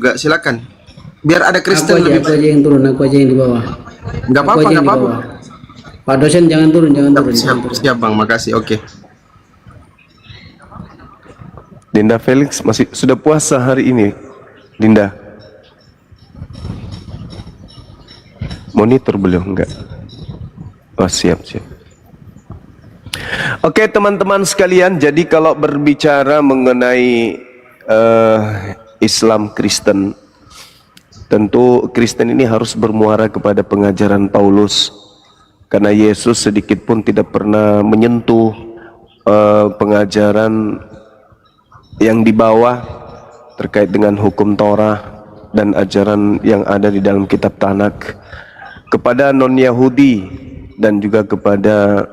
Enggak, silakan. Biar ada Aku Kristen aja, lebih aku banyak. aja yang turun, aku aja yang di bawah. Enggak Aku apa-apa, aja yang enggak di apa-apa. bawah. Pak dosen jangan turun, jangan turun, Siap, jangan turun. siap Bang, makasih. Oke. Dinda Felix masih sudah puasa hari ini, Dinda? Monitor beliau enggak? Oh, siap, siap. Oke, teman-teman sekalian, jadi kalau berbicara mengenai Islam Kristen, tentu Kristen ini harus bermuara kepada pengajaran Paulus, karena Yesus sedikit pun tidak pernah menyentuh pengajaran yang di bawah terkait dengan hukum Torah dan ajaran yang ada di dalam kitab Tanak kepada non-Yahudi dan juga kepada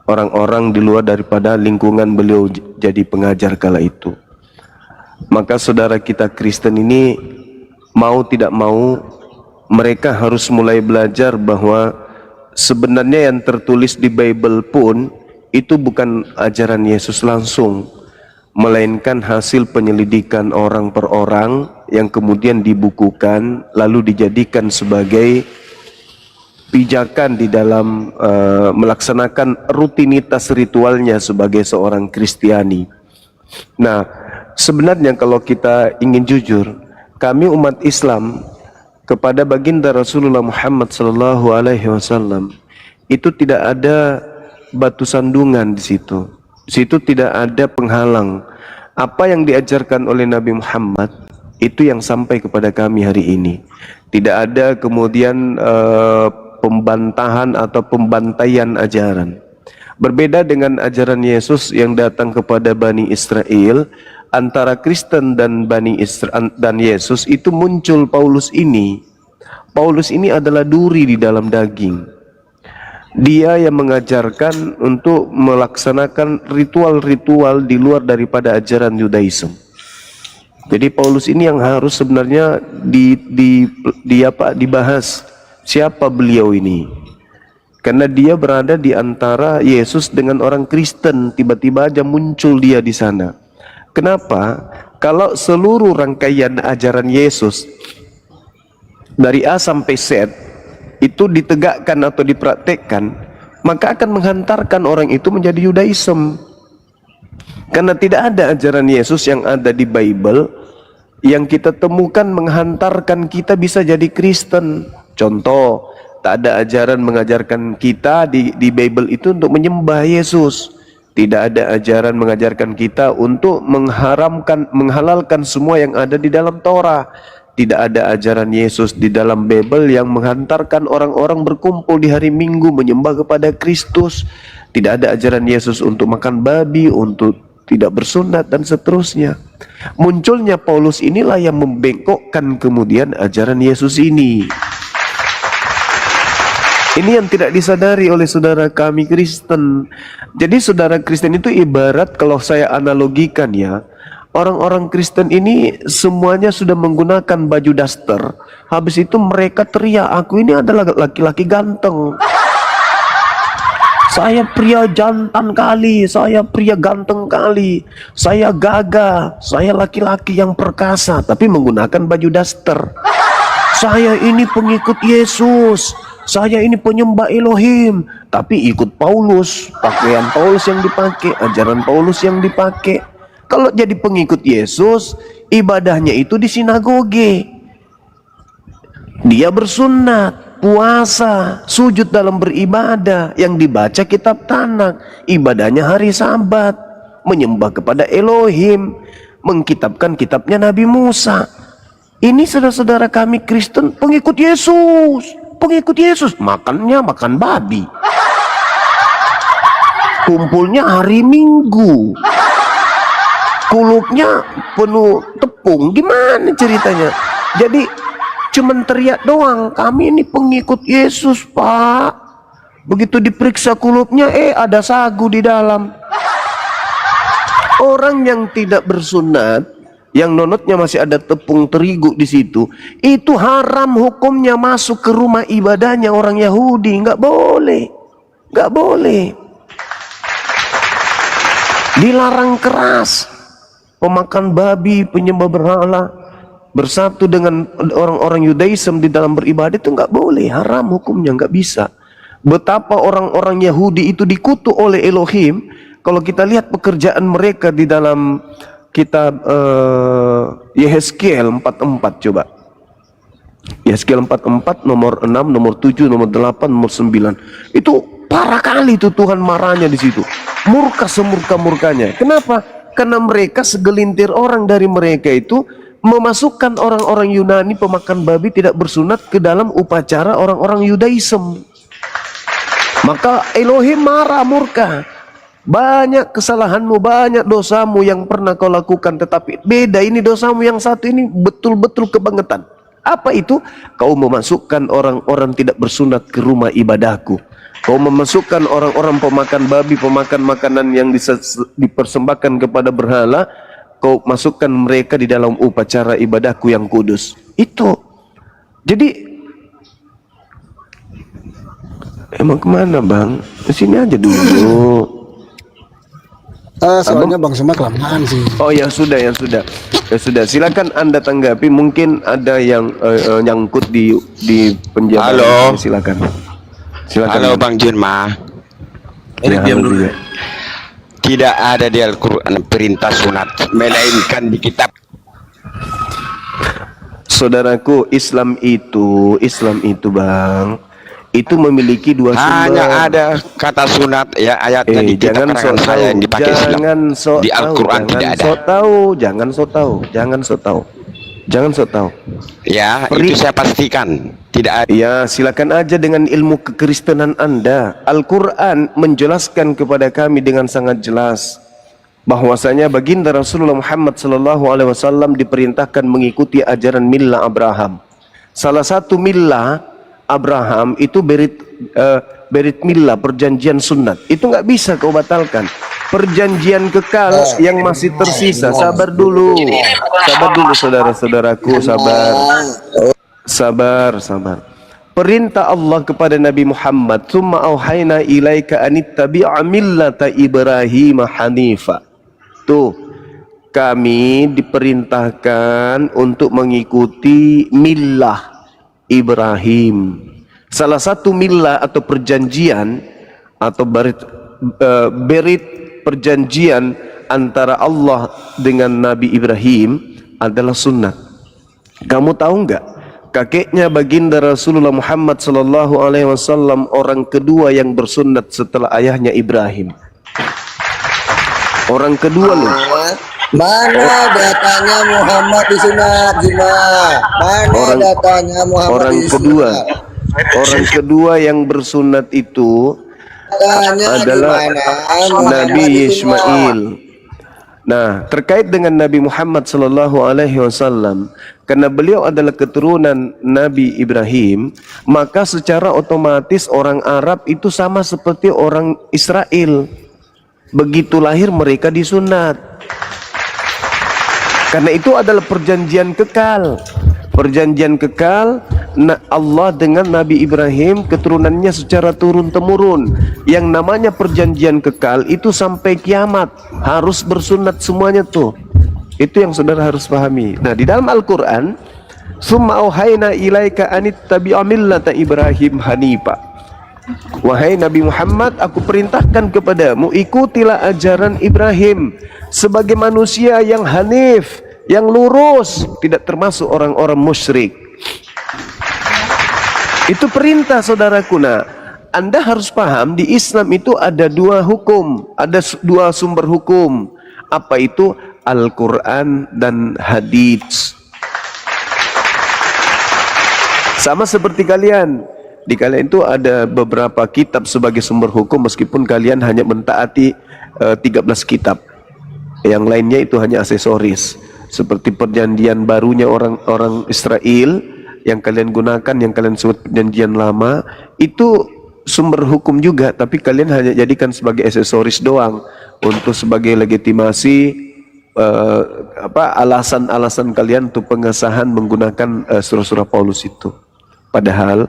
orang-orang di luar daripada lingkungan beliau jadi pengajar kala itu. Maka saudara kita Kristen ini mau tidak mau mereka harus mulai belajar bahwa sebenarnya yang tertulis di Bible pun itu bukan ajaran Yesus langsung, melainkan hasil penyelidikan orang per orang yang kemudian dibukukan lalu dijadikan sebagai pijakan di dalam melaksanakan rutinitas ritualnya sebagai seorang Kristiani. Nah, sebenarnya kalau kita ingin jujur, kami umat Islam kepada baginda Rasulullah Muhammad SAW itu tidak ada batu sandungan di situ. Di situ tidak ada penghalang. Apa yang diajarkan oleh Nabi Muhammad itu yang sampai kepada kami hari ini. Tidak ada kemudian pembantahan atau pembantaian ajaran. Berbeda dengan ajaran Yesus yang datang kepada Bani Israel, antara Kristen dan Bani Israel dan Yesus itu muncul Paulus ini. Paulus ini adalah duri di dalam daging. Dia yang mengajarkan untuk melaksanakan ritual-ritual di luar daripada ajaran Yudaism. Jadi Paulus ini yang harus sebenarnya dibahas. Siapa beliau ini? Karena dia berada di antara Yesus dengan orang Kristen, tiba-tiba aja muncul dia di sana. Kenapa? Kalau seluruh rangkaian ajaran Yesus dari A sampai Z itu ditegakkan atau dipraktekkan, maka akan menghantarkan orang itu menjadi Yudaism. Karena tidak ada ajaran Yesus yang ada di Bible yang kita temukan menghantarkan kita bisa jadi Kristen. Contoh, tak ada ajaran mengajarkan kita di Bible itu untuk menyembah Yesus. Tidak ada ajaran mengajarkan kita untuk menghalalkan semua yang ada di dalam Torah. Tidak ada ajaran Yesus di dalam Bible yang menghantarkan orang-orang berkumpul di hari Minggu menyembah kepada Kristus. Tidak ada ajaran Yesus untuk makan babi, untuk tidak bersunat dan seterusnya. Munculnya Paulus inilah yang membengkokkan kemudian ajaran Yesus ini. Ini yang tidak disadari oleh saudara kami Kristen. Jadi saudara Kristen itu ibarat, kalau saya analogikan ya, orang-orang Kristen ini semuanya sudah menggunakan baju daster. Habis itu mereka teriak, aku ini adalah laki-laki ganteng. Saya pria jantan kali, saya pria ganteng kali, saya gagah, saya laki-laki yang perkasa, tapi menggunakan baju daster. Saya ini pengikut Yesus, saya ini penyembah Elohim, tapi ikut Paulus, pakaian Paulus yang dipakai, ajaran Paulus yang dipakai. Kalau jadi pengikut Yesus, ibadahnya itu di sinagoge. Dia bersunat, puasa, sujud dalam beribadah, yang dibaca kitab Tanak, ibadahnya hari Sabat, menyembah kepada Elohim, mengkitabkan kitabnya Nabi Musa. Ini saudara-saudara kami Kristen pengikut Yesus, makannya makan babi, kumpulnya hari Minggu, kulupnya penuh tepung. Gimana ceritanya? Jadi cuman teriak doang, kami ini pengikut Yesus pak. Begitu diperiksa kulupnya, ada sagu di dalam. Orang yang tidak bersunat, yang nonotnya masih ada tepung terigu di situ, itu haram hukumnya masuk ke rumah ibadahnya orang Yahudi. Nggak boleh, nggak boleh, dilarang keras. pemakan babi, penyembah berhala, bersatu dengan orang-orang Yudaism di dalam beribadah itu nggak boleh, haram hukumnya, nggak bisa. Betapa orang-orang Yahudi itu dikutuk oleh Elohim. Kalau kita lihat pekerjaan mereka di dalam kitab Yehezkiel 44, coba. Yehezkiel 44 nomor 6, nomor 7, nomor 8, nomor 9. Itu parah kali itu Tuhan marahnya di situ. Murka semurka-murkanya. Kenapa? Karena mereka segelintir orang dari mereka itu memasukkan orang-orang Yunani pemakan babi tidak bersunat ke dalam upacara orang-orang Yudaism. Maka Elohim marah, murka. Banyak kesalahanmu, banyak dosamu yang pernah kau lakukan, tetapi beda ini dosamu yang satu ini betul-betul kebangetan. Apa itu? Kau memasukkan orang-orang tidak bersunat ke rumah ibadahku. Kau memasukkan orang-orang pemakan babi, pemakan makanan yang dipersembahkan kepada berhala, kau masukkan mereka di dalam upacara ibadahku yang kudus. Itu. Jadi emang kemana bang? Kesini aja dulu. Soalnya Bang Suma kelamaan sih. Oh ya sudah, ya sudah, ya sudah. Silakan Anda tanggapi. Mungkin ada yang nyangkut di penjara. Halo. Silakan. Silakan. Halo Bang Junma. Ya, diam dulu. Tidak ada di Al-Quran perintah sunat, melainkan di kitab. Saudaraku, Islam itu bang, itu memiliki dua sumber. Hanya ada kata sunat ya, ayatnya di kitab karangan saya yang dipakai Islam. Di Al-Quran tidak ada. Jangan so tahu. Ya, itu saya pastikan tidak ada. Ya, silakan aja dengan ilmu kekristenan Anda. Al-Quran menjelaskan kepada kami dengan sangat jelas bahwasanya baginda Rasulullah Muhammad SAW diperintahkan mengikuti ajaran millah Abraham. Salah satu millah Abraham itu berit millah, perjanjian sunat. Itu nggak bisa kau batalkan. Perjanjian kekal yang masih tersisa. Sabar dulu saudara-saudaraku, sabar. Perintah Allah kepada Nabi Muhammad, "Tsumma auhayna ilaika anittabi'a millata Ibrahim hanifa." Tuh, kami diperintahkan untuk mengikuti millah Ibrahim. Salah satu millah atau perjanjian atau berit perjanjian antara Allah dengan Nabi Ibrahim adalah sunnah. Kamu tahu nggak? Kakeknya baginda Rasulullah Muhammad SAW orang kedua yang bersunat setelah ayahnya Ibrahim. Orang kedua loh. Mana datanya Muhammad disunat, Juma? Mana datanya Muhammad orang kedua? Orang kedua yang bersunat itu adalah Nabi Ismail. Nah, terkait dengan Nabi Muhammad SAW, karena beliau adalah keturunan Nabi Ibrahim, maka secara otomatis orang Arab itu sama seperti orang Israel. Begitu lahir mereka disunat. Karena itu adalah perjanjian kekal. Perjanjian kekal Allah dengan Nabi Ibrahim, keturunannya secara turun-temurun. Yang namanya perjanjian kekal itu sampai kiamat harus bersunat semuanya tuh. Itu yang saudara harus pahami. Nah, di dalam Al-Quran, "Summa auhayna ilaika anittabi'a millata Ibrahim hanifa." Wahai Nabi Muhammad, aku perintahkan kepadamu, ikutilah ajaran Ibrahim sebagai manusia yang hanif, yang lurus, tidak termasuk orang-orang musyrik. Itu perintah saudaraku. Nah, Anda harus paham di Islam itu ada dua hukum, ada dua sumber hukum. Apa itu? Al-Quran dan hadits. Sama seperti kalian. Di kalian itu ada beberapa kitab sebagai sumber hukum, meskipun kalian hanya mentaati 13 kitab. Yang lainnya itu hanya aksesoris. Seperti perjanjian barunya orang Israel yang kalian gunakan, yang kalian sebut perjanjian lama, itu sumber hukum juga, tapi kalian hanya jadikan sebagai aksesoris doang untuk sebagai legitimasi alasan-alasan kalian untuk pengesahan menggunakan surah-surah Paulus itu. Padahal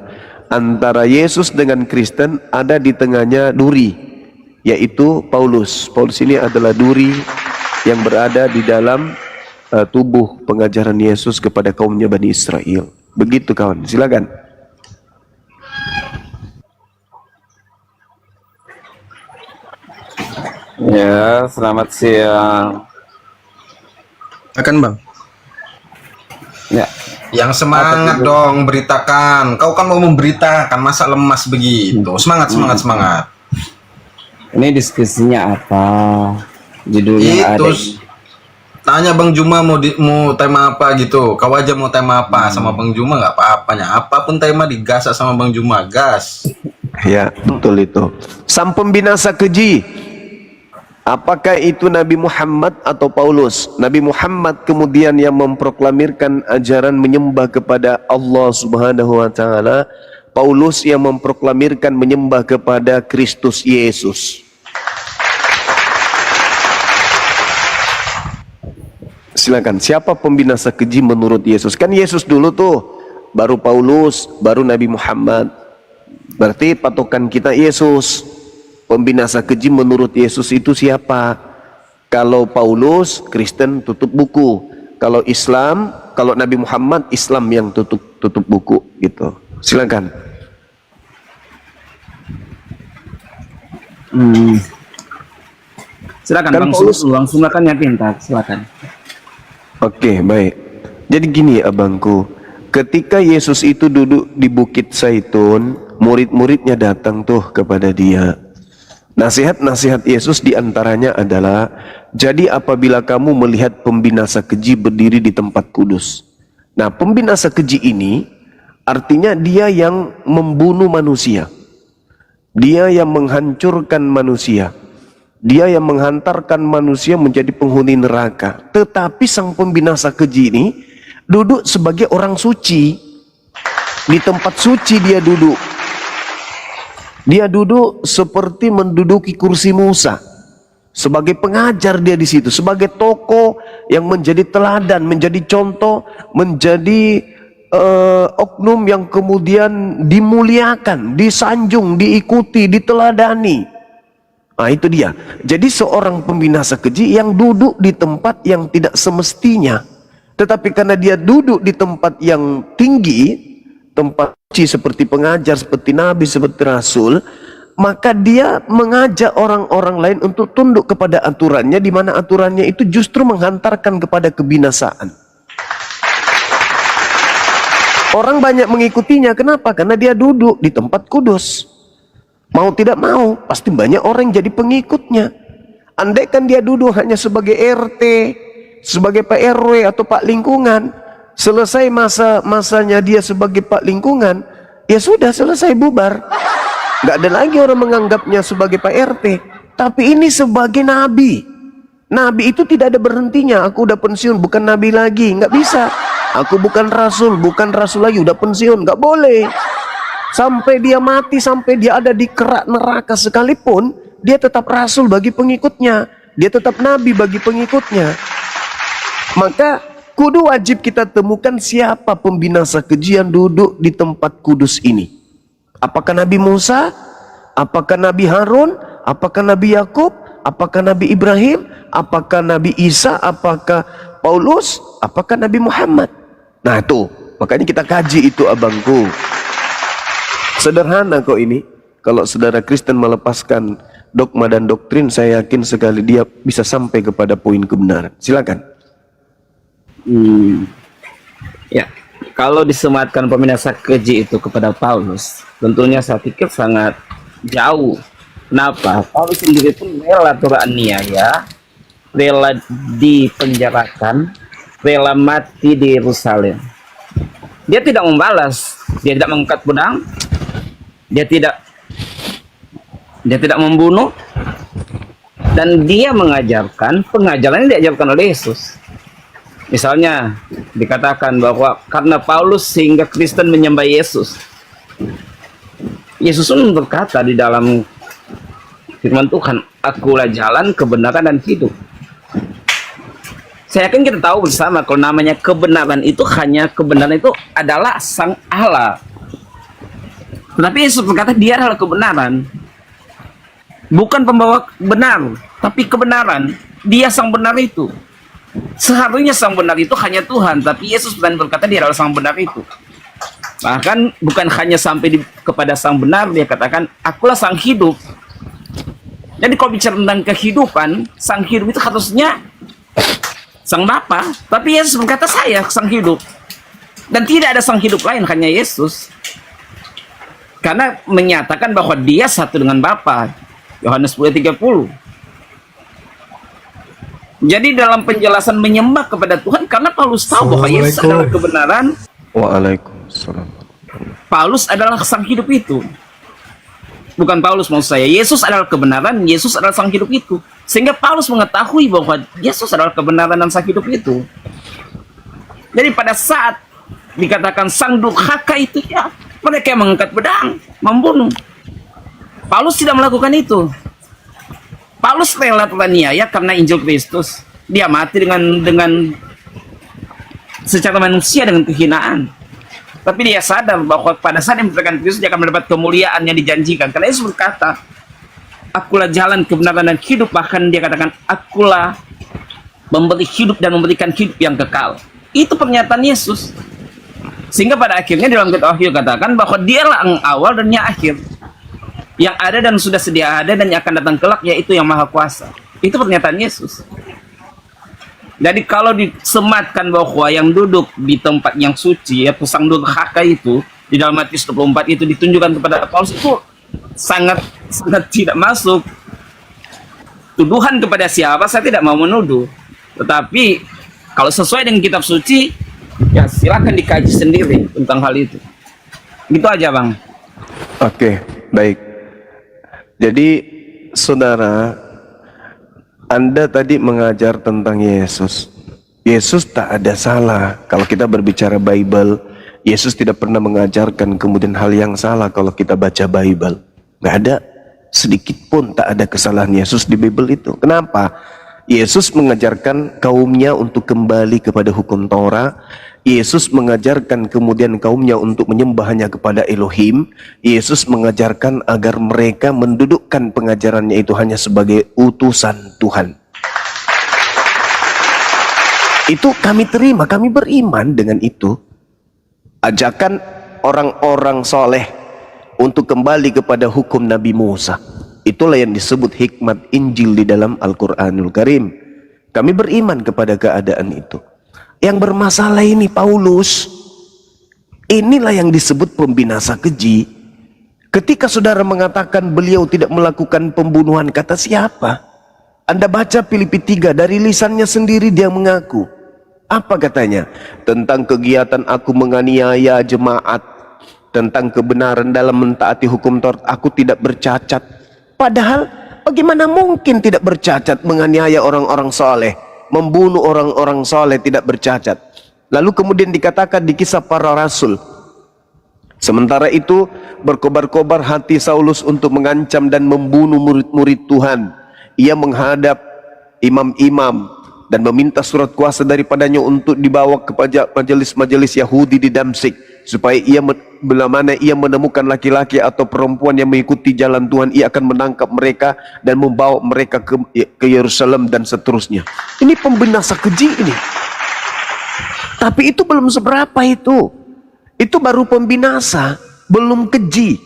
antara Yesus dengan Kristen ada di tengahnya duri, yaitu Paulus. Paulus ini adalah duri yang berada di dalam tubuh pengajaran Yesus kepada kaumnya Bani Israel. Begitu kawan, silakan. Ya, selamat siang. Akan bang. Ya, Yang semangat dong, beritakan. Kau kan mau memberitakan, masa lemas begitu? Semangat, semangat, semangat. ini diskusinya apa? Judulnya Itu ada. tanya Bang Juma mau tema apa gitu. Kau aja mau tema apa sama Bang Juma nggak apa-apanya. Apapun tema digasak sama Bang Juma, gas. Ya, betul itu. Sang pembinasa keji. Apakah itu Nabi Muhammad atau Paulus? Nabi Muhammad kemudian yang memproklamirkan ajaran menyembah kepada Allah Subhanahu wa taala. Paulus yang memproklamirkan menyembah kepada Kristus Yesus. Silakan, siapa pembinasa keji menurut Yesus? Kan Yesus dulu tuh, baru Paulus, baru Nabi Muhammad. Berarti patokan kita Yesus. Pembinasa keji menurut Yesus itu siapa? Kalau Paulus, Kristen tutup buku. Kalau Islam, kalau Nabi Muhammad, Islam yang tutup buku gitu. Silakan. Silakan Kan Bang Paulus- langsung kan yang pintar, silakan. Oke, baik. Jadi gini abangku, ketika Yesus itu duduk di Bukit Zaitun, murid-muridnya datang tuh kepada dia. Nasihat-nasihat Yesus diantaranya adalah, jadi apabila kamu melihat pembinasa keji berdiri di tempat kudus. Nah, pembinasa keji ini artinya dia yang membunuh manusia. Dia yang menghancurkan manusia. Dia yang menghantarkan manusia menjadi penghuni neraka. Tetapi sang pembinasa keji ini duduk sebagai orang suci. Di tempat suci dia duduk. Dia duduk seperti menduduki kursi Musa. Sebagai pengajar dia di situ, sebagai tokoh yang menjadi teladan, menjadi contoh, menjadi oknum yang kemudian dimuliakan, disanjung, diikuti, diteladani. Nah, itu dia. Jadi seorang pembinasa keji yang duduk di tempat yang tidak semestinya. Tetapi karena dia duduk di tempat yang tinggi, tempat suci seperti pengajar, seperti nabi, seperti rasul, maka dia mengajak orang-orang lain untuk tunduk kepada aturannya, di mana aturannya itu justru menghantarkan kepada kebinasaan. Orang banyak mengikutinya, kenapa? Karena dia duduk di tempat kudus. Mau tidak mau, pasti banyak orang yang jadi pengikutnya. Andaikan dia duduk hanya sebagai RT, sebagai Pak RW atau Pak Lingkungan, selesai masanya dia sebagai Pak Lingkungan, ya sudah selesai, bubar. Nggak ada lagi orang menganggapnya sebagai Pak RT. Tapi ini sebagai nabi. Nabi itu tidak ada berhentinya. Aku udah pensiun, bukan nabi lagi. Nggak bisa. Aku bukan rasul lagi, udah pensiun. Nggak boleh. Sampai dia mati, sampai dia ada di kerak neraka sekalipun, dia tetap rasul bagi pengikutnya. Dia tetap nabi bagi pengikutnya. Maka kudu wajib kita temukan siapa pembinasa keji yang duduk di tempat kudus ini. Apakah Nabi Musa? Apakah Nabi Harun? Apakah Nabi Yakub? Apakah Nabi Ibrahim? Apakah Nabi Isa? Apakah Paulus? Apakah Nabi Muhammad? Nah itu, makanya kita kaji itu abangku. Sederhana kok ini. Kalau saudara Kristen melepaskan dogma dan doktrin, saya yakin sekali dia bisa sampai kepada poin kebenaran. Silakan. Ya, kalau disematkan pembinasa keji itu kepada Paulus, tentunya saya pikir sangat jauh. Kenapa? Paulus sendiri pun rela teraniaya, rela dipenjarakan, rela mati di Yerusalem. Dia tidak membalas, dia tidak mengangkat pedang, dia tidak membunuh, dan dia mengajarkan pengajaran yang diajarkan oleh Yesus. Misalnya dikatakan bahwa karena Paulus sehingga Kristen menyembah Yesus. Yesus pun berkata di dalam firman Tuhan, akulah jalan, kebenaran, dan hidup. Saya yakin kita tahu bersama kalau namanya kebenaran itu adalah Sang Allah. Tetapi Yesus berkata dia adalah kebenaran. Bukan pembawa benar, tapi kebenaran. dia sang benar itu. Seharusnya sang benar itu hanya Tuhan, tapi Yesus berani berkata dia adalah sang benar itu. Bahkan bukan hanya sampai kepada sang benar, dia katakan akulah sang hidup. Jadi kalau bicara tentang kehidupan, sang hidup itu harusnya sang Bapa, tapi Yesus berkata saya sang hidup. Dan tidak ada sang hidup lain, hanya Yesus. Karena menyatakan bahwa dia satu dengan Bapa. Yohanes 10:30. Jadi dalam penjelasan menyembah kepada Tuhan, karena Paulus tahu bahwa Yesus adalah kebenaran. Waalaikumsalam. Paulus adalah sang hidup itu. Bukan Paulus maksud saya, Yesus adalah kebenaran, Yesus adalah sang hidup itu. Sehingga Paulus mengetahui bahwa Yesus adalah kebenaran dan sang hidup itu. Jadi pada saat dikatakan sang durhaka itu, ya mereka yang mengangkat pedang, membunuh. Paulus tidak melakukan itu. Paulus rela teraniaya karena Injil Kristus. Dia mati dengan secara manusia dengan kehinaan. Tapi dia sadar bahwa pada saat yang memberikan Kristus dia akan mendapat kemuliaan yang dijanjikan. Karena Yesus berkata, akulah jalan kebenaran dan hidup. Bahkan dia katakan, akulah memberi hidup dan memberikan hidup yang kekal. Itu pernyataan Yesus. Sehingga pada akhirnya dalam kitab Wahyu katakan bahwa dialah yang awal dan yang akhir. Yang ada dan sudah sedia ada dan yang akan datang kelak, yaitu yang maha kuasa. Itu pernyataan Yesus. Jadi kalau disematkan bahwa yang duduk di tempat yang suci, ya sang durhaka itu, di dalam Matius 24 itu ditunjukkan kepada Paulus, itu sangat tidak masuk. Tuduhan kepada siapa, saya tidak mau menuduh. Tetapi kalau sesuai dengan kitab suci, ya silakan dikaji sendiri tentang hal itu. Gitu aja Bang. Oke, baik. Jadi saudara, Anda tadi mengajar tentang Yesus. Yesus tak ada salah. Kalau kita berbicara Bible, Yesus tidak pernah mengajarkan kemudian hal yang salah kalau kita baca Bible. Nggak ada sedikit pun tak ada kesalahan Yesus di Bible itu. Kenapa? Yesus mengajarkan kaumnya untuk kembali kepada hukum Torah. Yesus mengajarkan kemudian kaumnya untuk menyembah hanya kepada Elohim. Yesus mengajarkan agar mereka mendudukkan pengajarannya itu hanya sebagai utusan Tuhan. Itu kami terima, kami beriman dengan itu. Ajakan orang-orang soleh untuk kembali kepada hukum Nabi Musa. Itulah yang disebut hikmat Injil di dalam Al-Quranul Karim. Kami beriman kepada keadaan itu. Yang bermasalah ini Paulus, inilah yang disebut pembinasa keji. Ketika saudara mengatakan beliau tidak melakukan pembunuhan, kata siapa? Anda baca Filipi 3, dari lisannya sendiri dia mengaku. Apa katanya? Tentang kegiatan aku menganiaya jemaat, tentang kebenaran dalam mentaati hukum Taurat, aku tidak bercacat. Padahal bagaimana mungkin tidak bercacat menganiaya orang-orang soleh? Membunuh orang-orang soleh tidak bercacat. Lalu kemudian dikatakan di Kisah Para Rasul, sementara itu berkobar-kobar hati Saulus untuk mengancam dan membunuh murid-murid Tuhan. Ia menghadap imam-imam dan meminta surat kuasa daripadanya untuk dibawa ke majelis-majelis Yahudi di Damsyik, supaya bila mana ia menemukan laki-laki atau perempuan yang mengikuti jalan Tuhan, ia akan menangkap mereka dan membawa mereka ke Yerusalem dan seterusnya. Ini pembinasa keji ini. Tapi itu belum seberapa itu. Itu baru pembinasa, belum keji.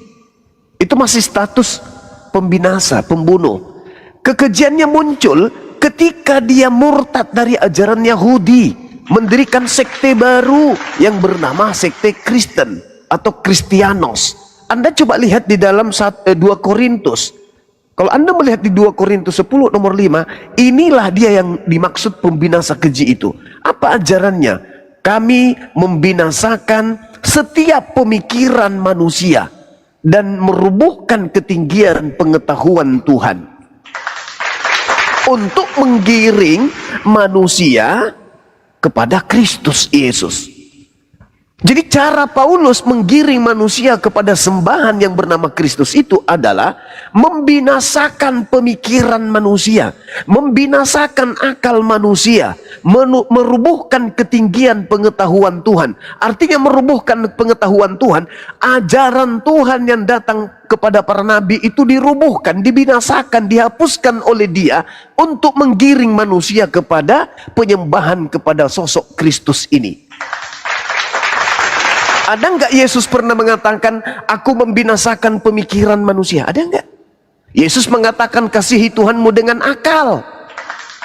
Itu masih status pembinasa, pembunuh. Kekejiannya muncul ketika dia murtad dari ajaran Yahudi, mendirikan sekte baru yang bernama sekte Kristen atau Kristianos. Anda coba lihat di dalam 2 Korintus. Kalau Anda melihat di 2 Korintus 10 nomor 5, inilah dia yang dimaksud pembinasa keji itu. Apa ajarannya? Kami membinasakan setiap pemikiran manusia dan merubuhkan ketinggian pengetahuan Tuhan untuk menggiring manusia kepada Kristus Yesus. Jadi cara Paulus menggiring manusia kepada sembahan yang bernama Kristus itu adalah membinasakan pemikiran manusia, membinasakan akal manusia, merubuhkan ketinggian pengetahuan Tuhan. Artinya merubuhkan pengetahuan Tuhan, ajaran Tuhan yang datang kepada para nabi itu dirubuhkan, dibinasakan, dihapuskan oleh dia untuk menggiring manusia kepada penyembahan kepada sosok Kristus ini. Ada nggak Yesus pernah mengatakan, aku membinasakan pemikiran manusia? Ada nggak? Yesus mengatakan, kasihi Tuhanmu dengan akal.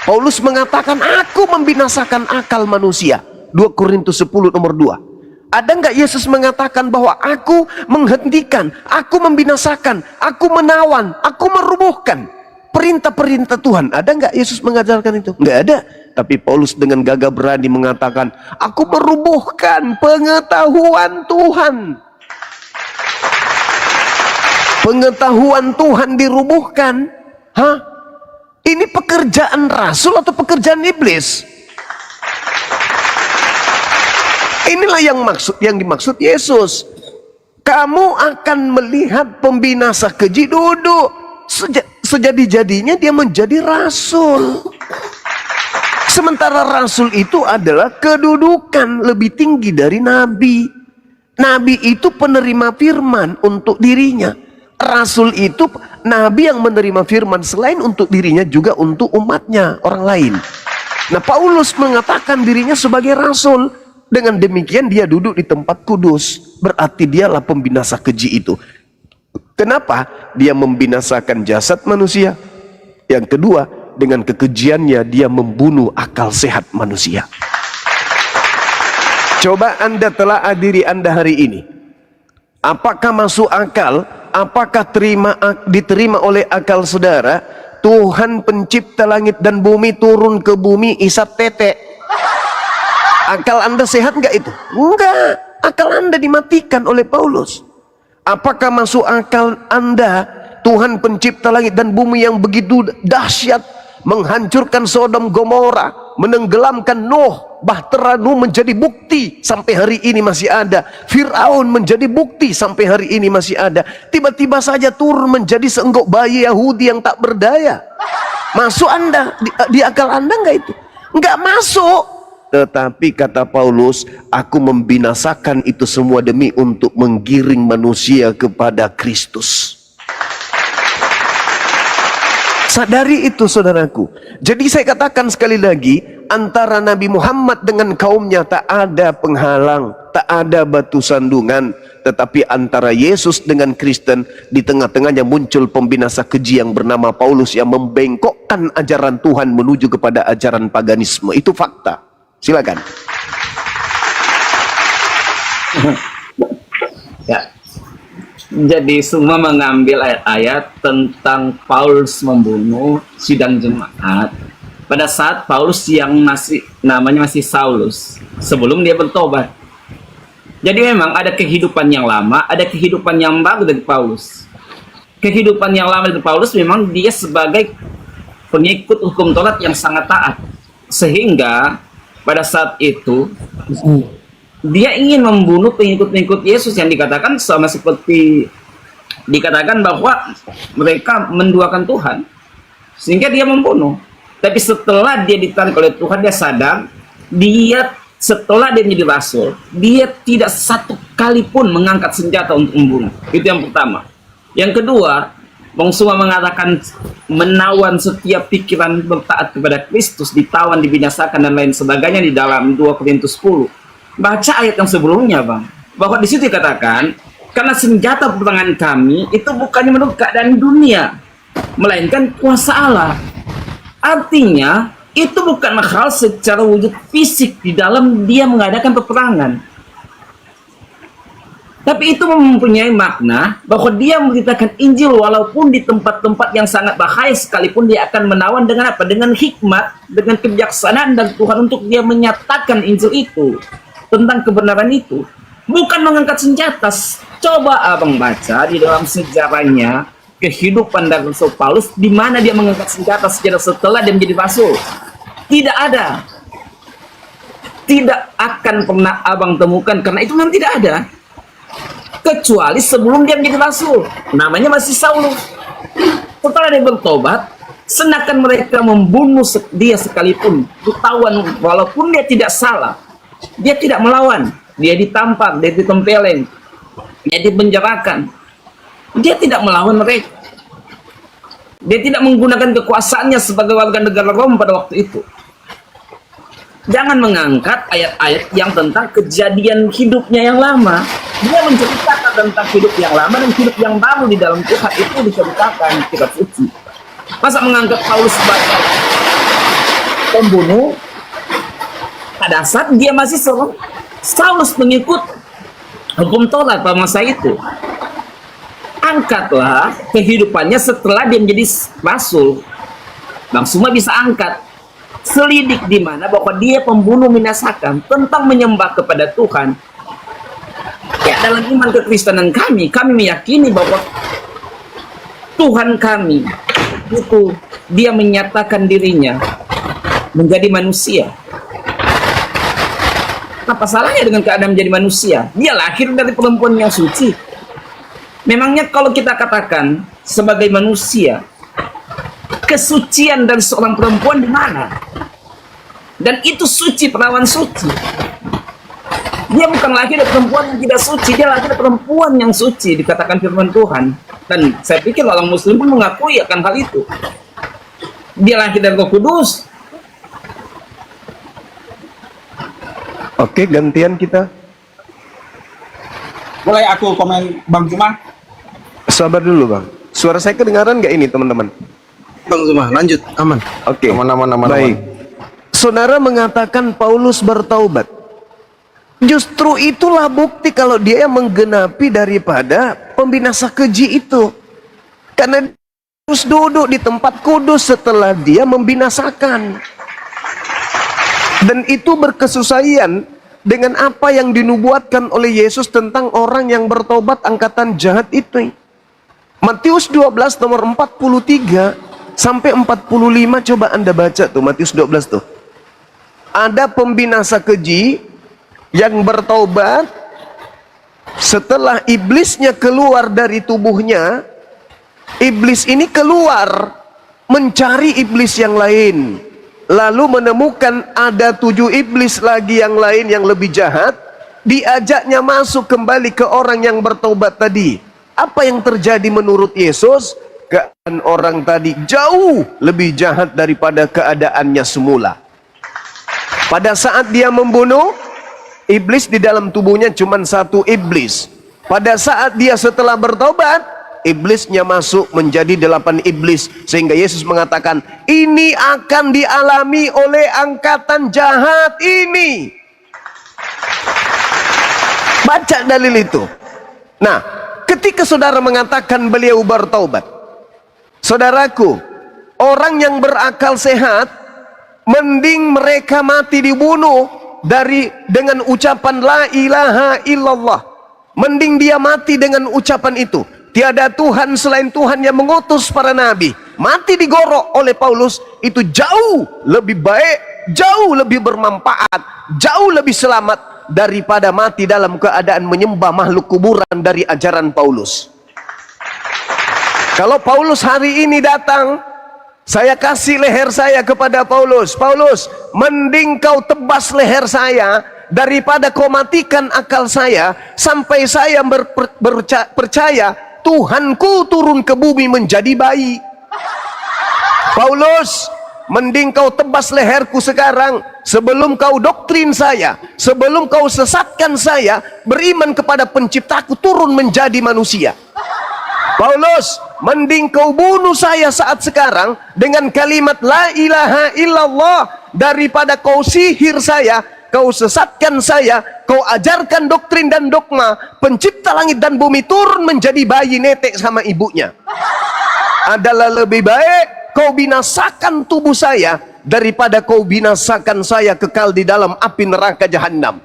Paulus mengatakan, aku membinasakan akal manusia. 2 Korintus 10 nomor 2. Ada nggak Yesus mengatakan bahwa aku menghentikan, aku membinasakan, aku menawan, aku merubuhkan perintah-perintah Tuhan? Ada nggak Yesus mengajarkan itu? Nggak ada. Tapi Paulus dengan gagah berani mengatakan, aku merubuhkan pengetahuan Tuhan. Pengetahuan Tuhan dirubuhkan. Hah? Ini pekerjaan rasul atau pekerjaan iblis? Inilah yang dimaksud Yesus. Kamu akan melihat pembinasa keji duduk. Sejadi-jadinya dia menjadi rasul. Sementara rasul itu adalah kedudukan lebih tinggi dari nabi. Nabi itu penerima firman untuk dirinya. Rasul itu nabi yang menerima firman selain untuk dirinya juga untuk umatnya, orang lain. Nah, Paulus mengatakan dirinya sebagai rasul. Dengan demikian dia duduk di tempat kudus. Berarti dialah pembinasa keji itu. Kenapa? Dia membinasakan jasad manusia. Yang kedua, dengan kekejiannya dia membunuh akal sehat manusia. Coba Anda telah diri Anda hari ini. Apakah masuk akal? Apakah diterima oleh akal saudara? Tuhan pencipta langit dan bumi turun ke bumi isap tete. Akal Anda sehat nggak itu? Enggak. Akal Anda dimatikan oleh Paulus. Apakah masuk akal Anda Tuhan pencipta langit dan bumi yang begitu dahsyat menghancurkan Sodom Gomora, menenggelamkan Nuh, bahtera Nuh menjadi bukti sampai hari ini masih ada. Fir'aun menjadi bukti sampai hari ini masih ada. Tiba-tiba saja turun menjadi seenggok bayi Yahudi yang tak berdaya. Masuk Anda di akal Anda nggak itu? Nggak masuk. Tetapi kata Paulus, aku membinasakan itu semua demi untuk menggiring manusia kepada Kristus. Sadari itu saudaraku. Jadi saya katakan sekali lagi, antara Nabi Muhammad dengan kaumnya tak ada penghalang, tak ada batu sandungan. Tetapi antara Yesus dengan Kristen, di tengah-tengahnya muncul pembinasa keji yang bernama Paulus yang membengkokkan ajaran Tuhan menuju kepada ajaran paganisme. Itu fakta. Silakan. Ya. Jadi semua mengambil ayat-ayat tentang Paulus membunuh sidang jemaat pada saat Paulus yang namanya masih Saulus, sebelum dia bertobat. Jadi memang ada kehidupan yang lama, ada kehidupan yang baru dari Paulus. Kehidupan yang lama dari Paulus memang dia sebagai pengikut hukum Taurat yang sangat taat, sehingga pada saat itu dia ingin membunuh pengikut-pengikut Yesus yang dikatakan sama seperti dikatakan bahwa mereka menduakan Tuhan, sehingga dia membunuh. Tapi setelah dia ditarik oleh Tuhan, dia sadar, setelah dia menjadi rasul, dia tidak satu kali pun mengangkat senjata untuk membunuh. Itu yang pertama. Yang kedua, Bang Suma mengatakan menawan setiap pikiran bertaat kepada Kristus, ditawan, dibinasakan dan lain sebagainya di dalam 2 Korintus 10. Baca ayat yang sebelumnya, Bang, bahwa di situ dikatakan, karena senjata peperangan kami itu bukannya menurut keadaan dunia, melainkan kuasa Allah. Artinya itu bukan hal secara wujud fisik di dalam dia mengadakan peperangan, tapi itu mempunyai makna bahwa dia memberitakan Injil walaupun di tempat-tempat yang sangat bahaya sekalipun, dia akan menawan dengan apa? Dengan hikmat, dengan kebijaksanaan dan Tuhan untuk dia menyatakan Injil itu, tentang kebenaran itu, bukan mengangkat senjata. Coba abang baca di dalam sejarahnya kehidupan dari Rasul Paulus, di mana dia mengangkat senjata sejarah setelah dia menjadi rasul. Tidak ada. tidak akan pernah abang temukan, karena itu memang tidak ada, kecuali sebelum dia menjadi rasul, namanya masih Saulus. Setelah dia bertobat, sedangkan mereka membunuh dia sekalipun, ketahuan walaupun dia tidak salah, dia tidak melawan, dia ditampar, dia ditempeleng, dia dipenjarakan, dia tidak melawan mereka, dia tidak menggunakan kekuasaannya sebagai warga negara Roma pada waktu itu. Jangan mengangkat ayat-ayat yang tentang kejadian hidupnya yang lama. Dia menceritakan tentang hidup yang lama dan hidup yang baru di dalam Tuhan itu diceritakan di kitab suci. Masa mengangkat Paulus sebagai pembunuh pada saat dia masih seorang Saulus pengikut hukum Taurat pada masa itu. Angkatlah kehidupannya setelah dia menjadi rasul. Bang semua bisa angkat. Selidik di mana bahwa dia pembunuh minasakan tentang menyembah kepada Tuhan. Ya, dalam iman kekristenan kami meyakini bahwa Tuhan kami itu dia menyatakan dirinya menjadi manusia. Apa salahnya dengan keadaan menjadi manusia? Dia lahir dari perempuan yang suci. Memangnya kalau kita katakan sebagai manusia, kesucian dari seorang perempuan di mana? Dan itu suci, perawan suci. Dia bukan lahir dari perempuan yang tidak suci, dia lahir dari perempuan yang suci, dikatakan firman Tuhan. Dan saya pikir orang muslim pun mengakui akan hal itu. Dia lahir dari Roh Kudus. Oke, gantian kita. Boleh aku komen Bang Juma? Sabar dulu Bang. Suara saya kedengaran nggak ini teman-teman? Bang Zuma, lanjut, aman. Oke. Aman. Baik. Saudara mengatakan Paulus bertaubat. Justru itulah bukti kalau dia yang menggenapi daripada pembinasa keji itu. Karena dia harus duduk di tempat kudus setelah dia membinasakan. Dan itu berkesesuaian dengan apa yang dinubuatkan oleh Yesus tentang orang yang bertobat angkatan jahat itu. Matius 12 nomor 43 sampai 45, coba Anda baca tuh Matius 12 tuh. Ada pembinasa keji yang bertobat setelah iblisnya keluar dari tubuhnya. Iblis ini keluar mencari iblis yang lain, lalu menemukan ada 7 iblis lagi yang lain yang lebih jahat. Diajaknya masuk kembali ke orang yang bertobat tadi. Apa yang terjadi menurut Yesus? Keadaan orang tadi jauh lebih jahat daripada keadaannya semula. Pada saat dia membunuh, iblis di dalam tubuhnya cuma 1 iblis. Pada saat dia setelah bertobat, iblisnya masuk menjadi 8 iblis. Sehingga Yesus mengatakan, ini akan dialami oleh angkatan jahat ini. Baca dalil itu. Nah, ketika saudara mengatakan beliau bertaubat, saudaraku, orang yang berakal sehat, mending mereka mati dibunuh dengan ucapan la ilaha illallah. Mending dia mati dengan ucapan itu. Tiada Tuhan selain Tuhan yang mengutus para nabi. Mati digorok oleh Paulus itu jauh lebih baik, jauh lebih bermanfaat, jauh lebih selamat daripada mati dalam keadaan menyembah makhluk kuburan dari ajaran Paulus. Kalau Paulus hari ini datang, saya kasih leher saya kepada Paulus. Paulus, mending kau tebas leher saya daripada kau matikan akal saya sampai saya percaya Tuhanku turun ke bumi menjadi bayi. Paulus, mending kau tebas leherku sekarang sebelum kau doktrin saya, sebelum kau sesatkan saya beriman kepada penciptaku turun menjadi manusia. Paulus, mending kau bunuh saya saat sekarang dengan kalimat la ilaha illallah daripada kau sihir saya, kau sesatkan saya, kau ajarkan doktrin dan dogma pencipta langit dan bumi turun menjadi bayi netek sama ibunya. Adalah lebih baik kau binasakan tubuh saya daripada kau binasakan saya kekal di dalam api neraka jahanam.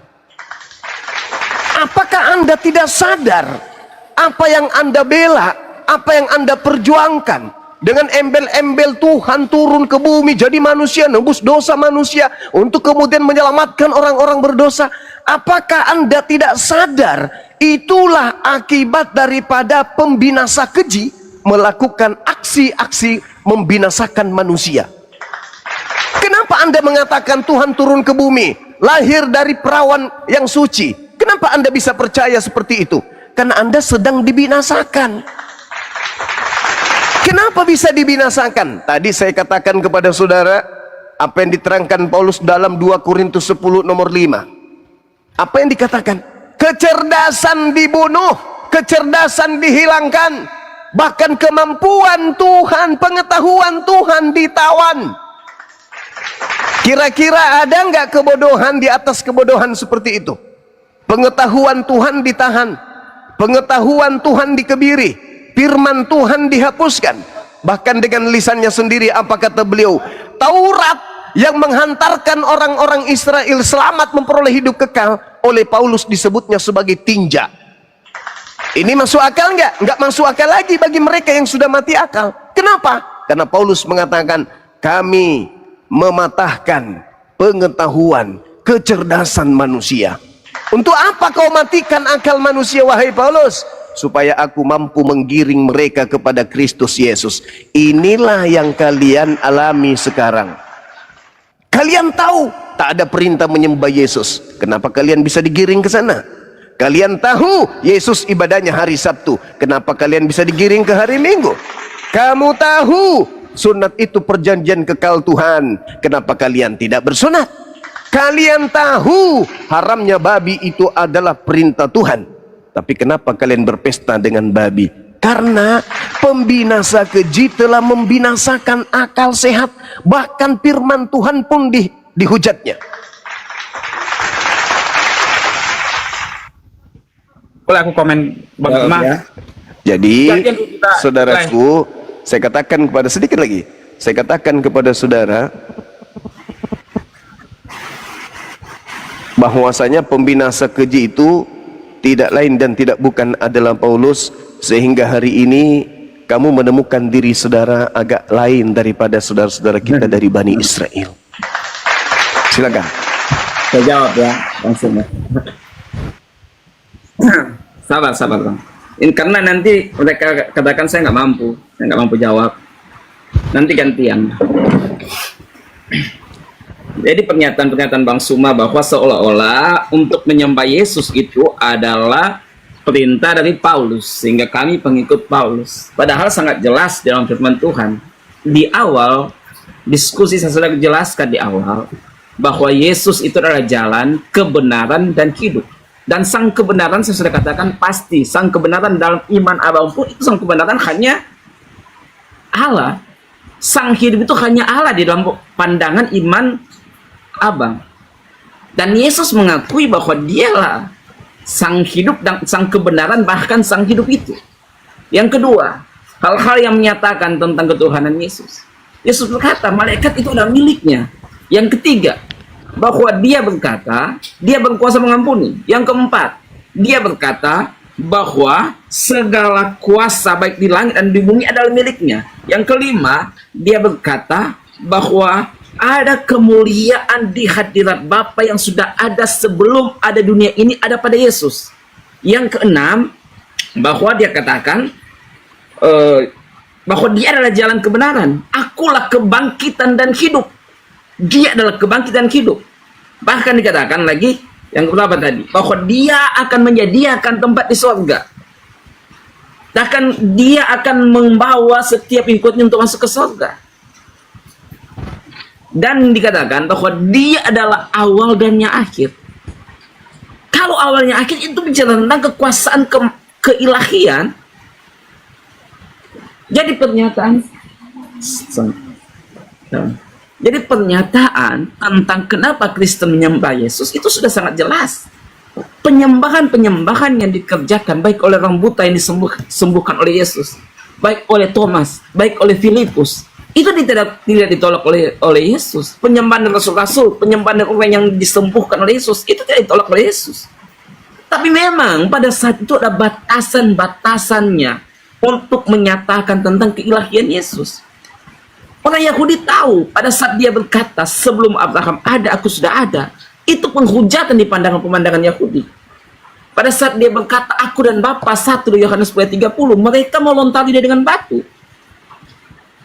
Apakah Anda tidak sadar apa yang Anda bela, apa yang Anda perjuangkan dengan embel-embel Tuhan turun ke bumi jadi manusia, nebus dosa manusia untuk kemudian menyelamatkan orang-orang berdosa. Apakah Anda tidak sadar itulah akibat daripada pembinasa keji melakukan aksi-aksi membinasakan manusia? Kenapa Anda mengatakan Tuhan turun ke bumi, lahir dari perawan yang suci? Kenapa Anda bisa percaya seperti itu? Karena Anda sedang dibinasakan. Kenapa bisa dibinasakan? Tadi saya katakan kepada saudara apa yang diterangkan Paulus dalam 2 Korintus 10 nomor 5. Apa yang dikatakan? Kecerdasan dibunuh, kecerdasan dihilangkan, bahkan kemampuan Tuhan, pengetahuan Tuhan ditawan. Kira-kira ada nggak kebodohan di atas kebodohan seperti itu? Pengetahuan Tuhan ditahan, pengetahuan Tuhan dikebiri, firman Tuhan dihapuskan. Bahkan dengan lisannya sendiri apa kata beliau? Taurat yang menghantarkan orang-orang Israel selamat memperoleh hidup kekal, oleh Paulus disebutnya sebagai tinja. Ini masuk akal nggak? Nggak masuk akal lagi bagi mereka yang sudah mati akal. Kenapa? Karena Paulus mengatakan kami mematahkan pengetahuan, kecerdasan manusia. Untuk apa kau matikan akal manusia, wahai Paulus? Supaya aku mampu menggiring mereka kepada Kristus Yesus. Inilah yang kalian alami sekarang. Kalian tahu tak ada perintah menyembah Yesus. Kenapa kalian bisa digiring ke sana? Kalian tahu Yesus ibadahnya hari Sabtu. Kenapa kalian bisa digiring ke hari Minggu? Kamu tahu sunat itu perjanjian kekal Tuhan. Kenapa kalian tidak bersunat? Kalian tahu haramnya babi itu adalah perintah Tuhan. Tapi kenapa kalian berpesta dengan babi? Karena pembinasa keji telah membinasakan akal sehat. Bahkan firman Tuhan pun dihujatnya. Boleh aku komen Bang Juma? Ya. Jadi saudaraku, saya katakan kepada sedikit lagi. Saya katakan kepada saudara bahwasanya pembinasa keji itu tidak lain dan tidak bukan adalah Paulus, sehingga hari ini kamu menemukan diri saudara agak lain daripada saudara-saudara kita dari Bani Israel. Silakan. Saya jawab ya langsung ya. Sabar Bang. Ini karena nanti mereka katakan saya nggak mampu jawab. Nanti gantian. Jadi pernyataan Bang Suma bahwa seolah-olah untuk menyembah Yesus itu adalah perintah dari Paulus, sehingga kami pengikut Paulus. Padahal sangat jelas dalam firman Tuhan. Di awal diskusi saya sudah jelaskan di awal bahwa Yesus itu adalah jalan, kebenaran, dan hidup. Dan sang kebenaran saya sudah katakan pasti, sang kebenaran dalam iman abang pun itu sang kebenaran hanya Allah. Sang hidup itu hanya Allah di dalam pandangan iman abang. Dan Yesus mengakui bahwa dialah sang hidup dan sang kebenaran, bahkan sang hidup itu. Yang kedua, hal-hal yang menyatakan tentang ketuhanan Yesus. Yesus berkata malaikat itu adalah miliknya. Yang ketiga, bahwa dia berkata dia berkuasa mengampuni. Yang keempat, dia berkata bahwa segala kuasa baik di langit dan di bumi adalah miliknya. Yang kelima, dia berkata bahwa ada kemuliaan di hadirat Bapa yang sudah ada sebelum ada dunia ini ada pada Yesus. Yang keenam, bahwa dia katakan bahwa dia adalah jalan kebenaran. Akulah kebangkitan dan hidup. Dia adalah kebangkitan hidup. Bahkan dikatakan lagi yang berapa tadi, bahwa dia akan menyediakan tempat di surga. Bahkan dia akan membawa setiap pengikutnya untuk masuk ke surga. Dan dikatakan bahwa dia adalah awal dan yang akhir. Kalau awalnya akhir itu bicara tentang kekuasaan keilahian. Jadi pernyataan tentang kenapa Kristen menyembah Yesus itu sudah sangat jelas. Penyembahan yang dikerjakan baik oleh orang buta yang disembuhkan oleh Yesus, baik oleh Thomas, baik oleh Filipus, itu tidak ditolak oleh Yesus. Penyembahan rasul-rasul, penyembahan orang yang disembuhkan oleh Yesus, itu tidak ditolak oleh Yesus. Tapi memang pada saat itu ada batasan-batasannya. untuk menyatakan tentang keilahian Yesus. Orang Yahudi tahu pada saat dia berkata sebelum Abraham ada aku sudah ada, itu penghujatan di pandangan Yahudi. Pada saat dia berkata aku dan Bapa satu di Yohanes 10:30, mereka melontari dia dengan batu.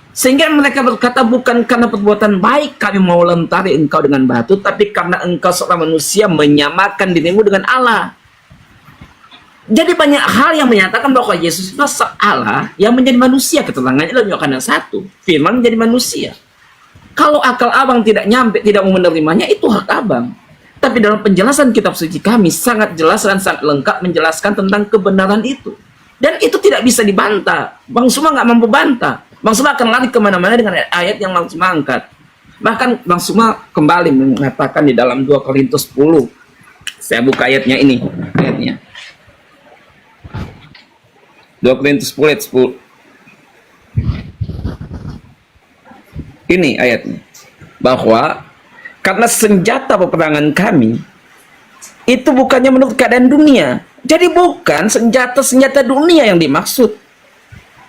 Sehingga mereka berkata bukan karena perbuatan baik kami mau lontari engkau dengan batu, tapi karena engkau seorang manusia menyamakan dirimu dengan Allah. Jadi banyak hal yang menyatakan bahwa Yesus itu Allah yang menjadi manusia. Keterangannya dalam Yohanes 1, firman menjadi manusia. Kalau akal abang tidak nyampe, tidak mau menerimanya, itu hak abang. Tapi dalam penjelasan kitab suci kami sangat jelas dan sangat lengkap menjelaskan tentang kebenaran itu. Dan itu tidak bisa dibantah. Bang Suma nggak mampu bantah. Bang Suma akan lari kemana-mana dengan ayat yang Bang Suma angkat. Bahkan Bang Suma kembali mengatakan di dalam 2 Korintus 10. Saya buka ayatnya ini. Ayatnya 2 Korintus 10 ayat 10. Ini ayatnya. Bahwa karena senjata peperangan kami itu bukannya menurut keadaan dunia. Jadi bukan senjata-senjata dunia yang dimaksud.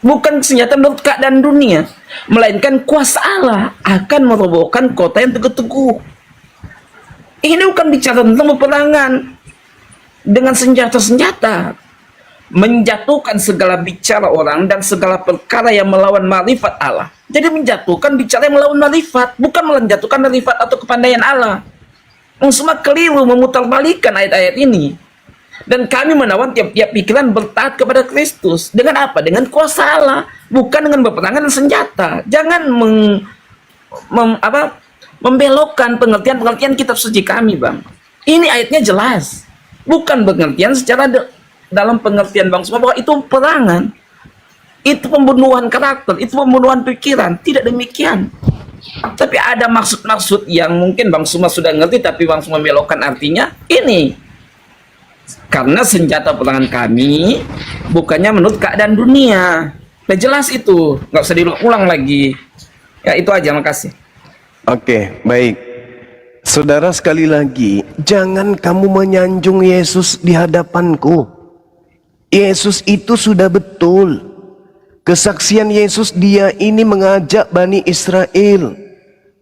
Bukan senjata menurut keadaan dunia, melainkan kuasa Allah akan merobohkan kota yang teguh-teguh. Ini bukan bicara tentang peperangan dengan senjata-senjata, menjatuhkan segala bicara orang dan segala perkara yang melawan marifat Allah. Jadi menjatuhkan bicara yang melawan marifat, bukan menjatuhkan marifat atau kepandaian Allah. Semua keliru memutarbalikkan ayat-ayat ini. Dan kami menawan tiap-tiap pikiran bertaat kepada Kristus. Dengan apa? Dengan kuasa Allah, bukan dengan peperangan dan senjata. Jangan membelokkan pengertian-pengertian kitab suci kami, Bang. Ini ayatnya jelas. Bukan pengertian secara dalam pengertian Bang Suma bahwa itu peperangan. Itu pembunuhan karakter, itu pembunuhan pikiran. Tidak demikian. Tapi ada maksud-maksud yang mungkin Bang Suma sudah ngerti, tapi Bang Suma belokkan artinya. Ini karena senjata peperangan kami bukannya menurut keadaan dunia. Udah jelas itu, nggak usah diulang lagi. Ya itu aja, makasih. Oke, baik. Saudara, sekali lagi, jangan kamu menyanjung Yesus di hadapanku. Yesus itu sudah betul. Kesaksian Yesus, dia ini mengajak Bani Israel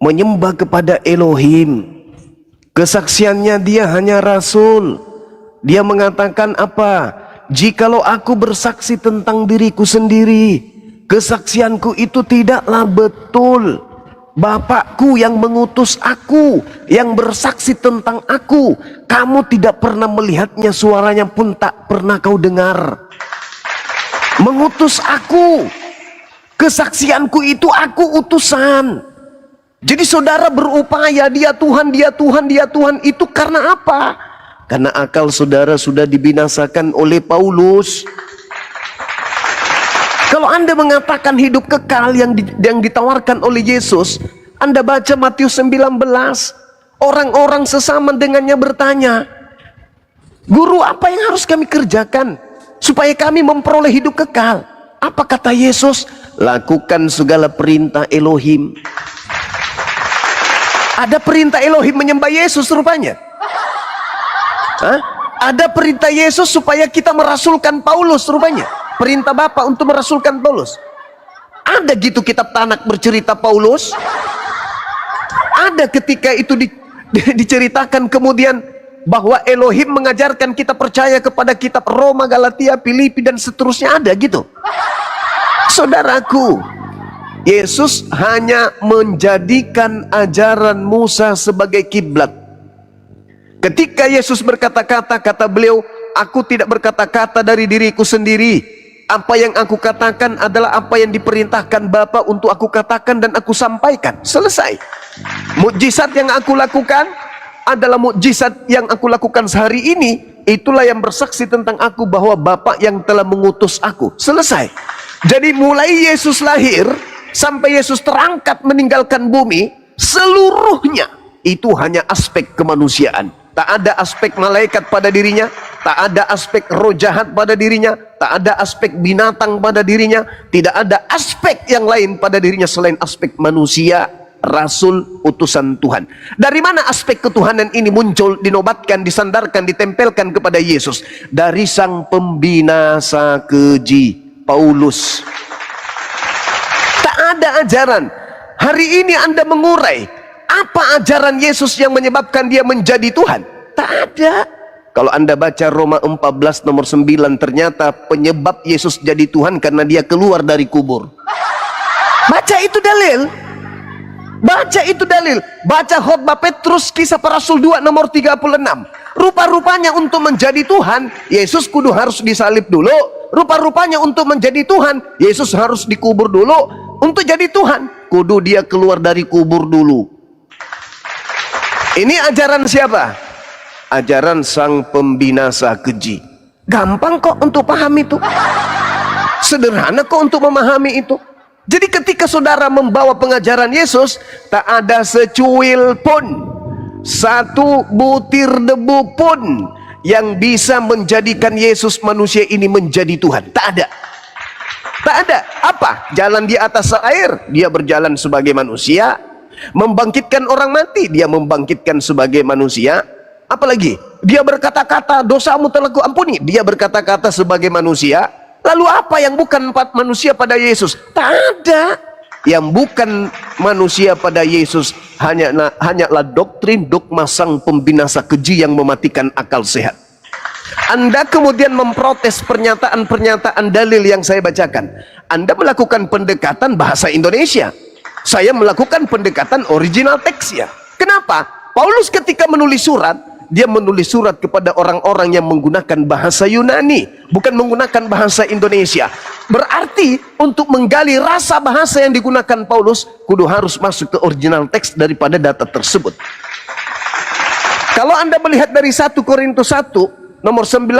menyembah kepada Elohim. Kesaksiannya dia hanya rasul. Dia mengatakan apa? Jikalau aku bersaksi tentang diriku sendiri, kesaksianku itu tidaklah betul. Bapakku yang mengutus aku, yang bersaksi tentang aku. Kamu tidak pernah melihatnya, suaranya pun tak pernah kau dengar. Mengutus aku, kesaksianku itu aku utusan. Jadi saudara berupaya dia Tuhan, dia Tuhan, dia Tuhan, itu karena apa? Karena akal saudara sudah dibinasakan oleh Paulus. Kalau Anda mengatakan hidup kekal yang ditawarkan oleh Yesus, Anda baca Matius 19, orang-orang sesama dengannya bertanya, Guru, apa yang harus kami kerjakan supaya kami memperoleh hidup kekal? Apa kata Yesus? Lakukan segala perintah Elohim. Ada perintah Elohim menyembah Yesus rupanya. Hah? Ada perintah Yesus supaya kita merasulkan Paulus rupanya. Perintah Bapa untuk merasulkan Paulus. Ada gitu kitab Tanak bercerita Paulus. Ada ketika itu diceritakan kemudian bahwa Elohim mengajarkan kita percaya kepada kitab Roma, Galatia, Filipi dan seterusnya, ada gitu. Saudaraku, Yesus hanya menjadikan ajaran Musa sebagai kiblat. Ketika Yesus berkata-kata, kata beliau, aku tidak berkata-kata dari diriku sendiri. Apa yang aku katakan adalah apa yang diperintahkan Bapa untuk aku katakan dan aku sampaikan. Selesai. Mukjizat yang aku lakukan adalah mukjizat yang aku lakukan sehari ini. Itulah yang bersaksi tentang aku bahwa Bapa yang telah mengutus aku. Selesai. Jadi mulai Yesus lahir sampai Yesus terangkat meninggalkan bumi, seluruhnya itu hanya aspek kemanusiaan. Tak ada aspek malaikat pada dirinya, tak ada aspek roh jahat pada dirinya, tak ada aspek binatang pada dirinya, tidak ada aspek yang lain pada dirinya selain aspek manusia, rasul, utusan Tuhan. Dari mana aspek ketuhanan ini muncul, dinobatkan, disandarkan, ditempelkan kepada Yesus? Dari sang pembinasa keji. Paulus. Tak ada ajaran. Hari ini Anda mengurai apa ajaran Yesus yang menyebabkan dia menjadi Tuhan? Tak ada. Kalau Anda baca Roma 14 nomor 9, ternyata penyebab Yesus jadi Tuhan karena dia keluar dari kubur. Baca itu dalil. Baca itu dalil. Baca khotbah Petrus kisah para rasul 2 nomor 36. Rupa-rupanya untuk menjadi Tuhan, Yesus kudu harus disalib dulu. Rupa-rupanya untuk menjadi Tuhan, Yesus harus dikubur dulu. Untuk jadi Tuhan, kudu dia keluar dari kubur dulu. Ini ajaran siapa? Ajaran sang pembinasa keji. Gampang kok untuk paham itu. Sederhana kok untuk memahami itu. Jadi ketika saudara membawa pengajaran Yesus, tak ada secuil pun, satu butir debu pun yang bisa menjadikan Yesus manusia ini menjadi Tuhan. Tak ada. Tak ada. Apa? Jalan di atas air, dia berjalan sebagai manusia. Membangkitkan orang mati, dia membangkitkan sebagai manusia. Apalagi? Dia berkata-kata, dosamu telah kuampuni, dia berkata-kata sebagai manusia. Lalu apa yang bukan manusia pada Yesus? Tak ada. Yang bukan manusia pada Yesus hanyalah doktrin dogma sang pembinasa keji yang mematikan akal sehat. Anda kemudian memprotes pernyataan-pernyataan dalil yang saya bacakan. Anda melakukan pendekatan bahasa Indonesia, saya melakukan pendekatan original teksnya. Kenapa? Paulus ketika menulis surat, dia menulis surat kepada orang-orang yang menggunakan bahasa Yunani, bukan menggunakan bahasa Indonesia. Berarti untuk menggali rasa bahasa yang digunakan Paulus, kudu harus masuk ke original teks daripada data tersebut. Kalau Anda melihat dari 1 Korintus 1 nomor 19,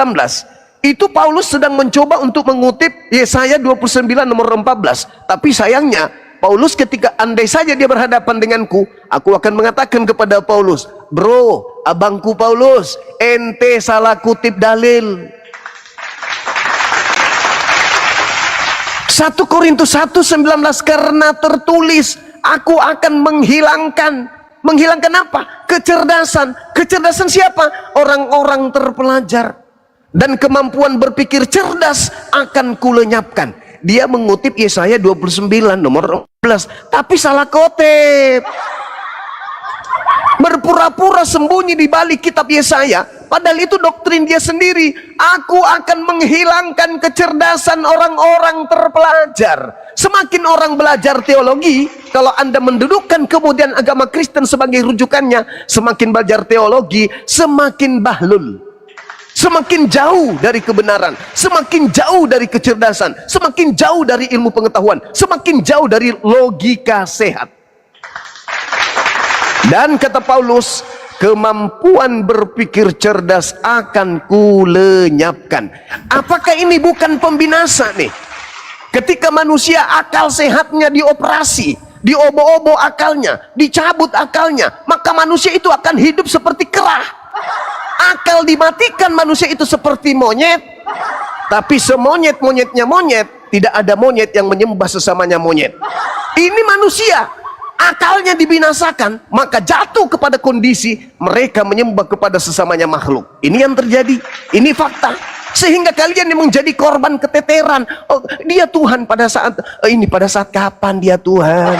itu Paulus sedang mencoba untuk mengutip Yesaya 29 nomor 14. Tapi sayangnya Paulus ketika andai saja dia berhadapan denganku, aku akan mengatakan kepada Paulus, bro, abangku Paulus, ente salah kutip dalil. 1 Korintus 1:19, karena tertulis, aku akan menghilangkan apa? Kecerdasan. Kecerdasan siapa? Orang-orang terpelajar. Dan kemampuan berpikir cerdas akan kulenyapkan. Dia mengutip Yesaya 29 nomor 14, tapi salah kutip. Berpura-pura sembunyi di balik kitab Yesaya, padahal itu doktrin dia sendiri. Aku akan menghilangkan kecerdasan orang-orang terpelajar. Semakin orang belajar teologi, kalau Anda mendudukkan kemudian agama Kristen sebagai rujukannya, semakin belajar teologi, semakin bahlul, semakin jauh dari kebenaran, semakin jauh dari kecerdasan, semakin jauh dari ilmu pengetahuan, semakin jauh dari logika sehat. Dan kata Paulus, kemampuan berpikir cerdas akan kulenyapkan. Apakah ini bukan pembinasa nih? Ketika manusia akal sehatnya dioperasi, diobo-obo akalnya, dicabut akalnya, maka manusia itu akan hidup seperti kerah. Akal dimatikan, manusia itu seperti monyet. Tapi semonyet-monyetnya monyet, tidak ada monyet yang menyembah sesamanya monyet. Ini manusia, akalnya dibinasakan, maka jatuh kepada kondisi mereka menyembah kepada sesamanya makhluk. Ini yang terjadi, ini fakta. Sehingga kalian yang menjadi korban keteteran. Oh, dia Tuhan pada saat ini, pada saat kapan dia Tuhan?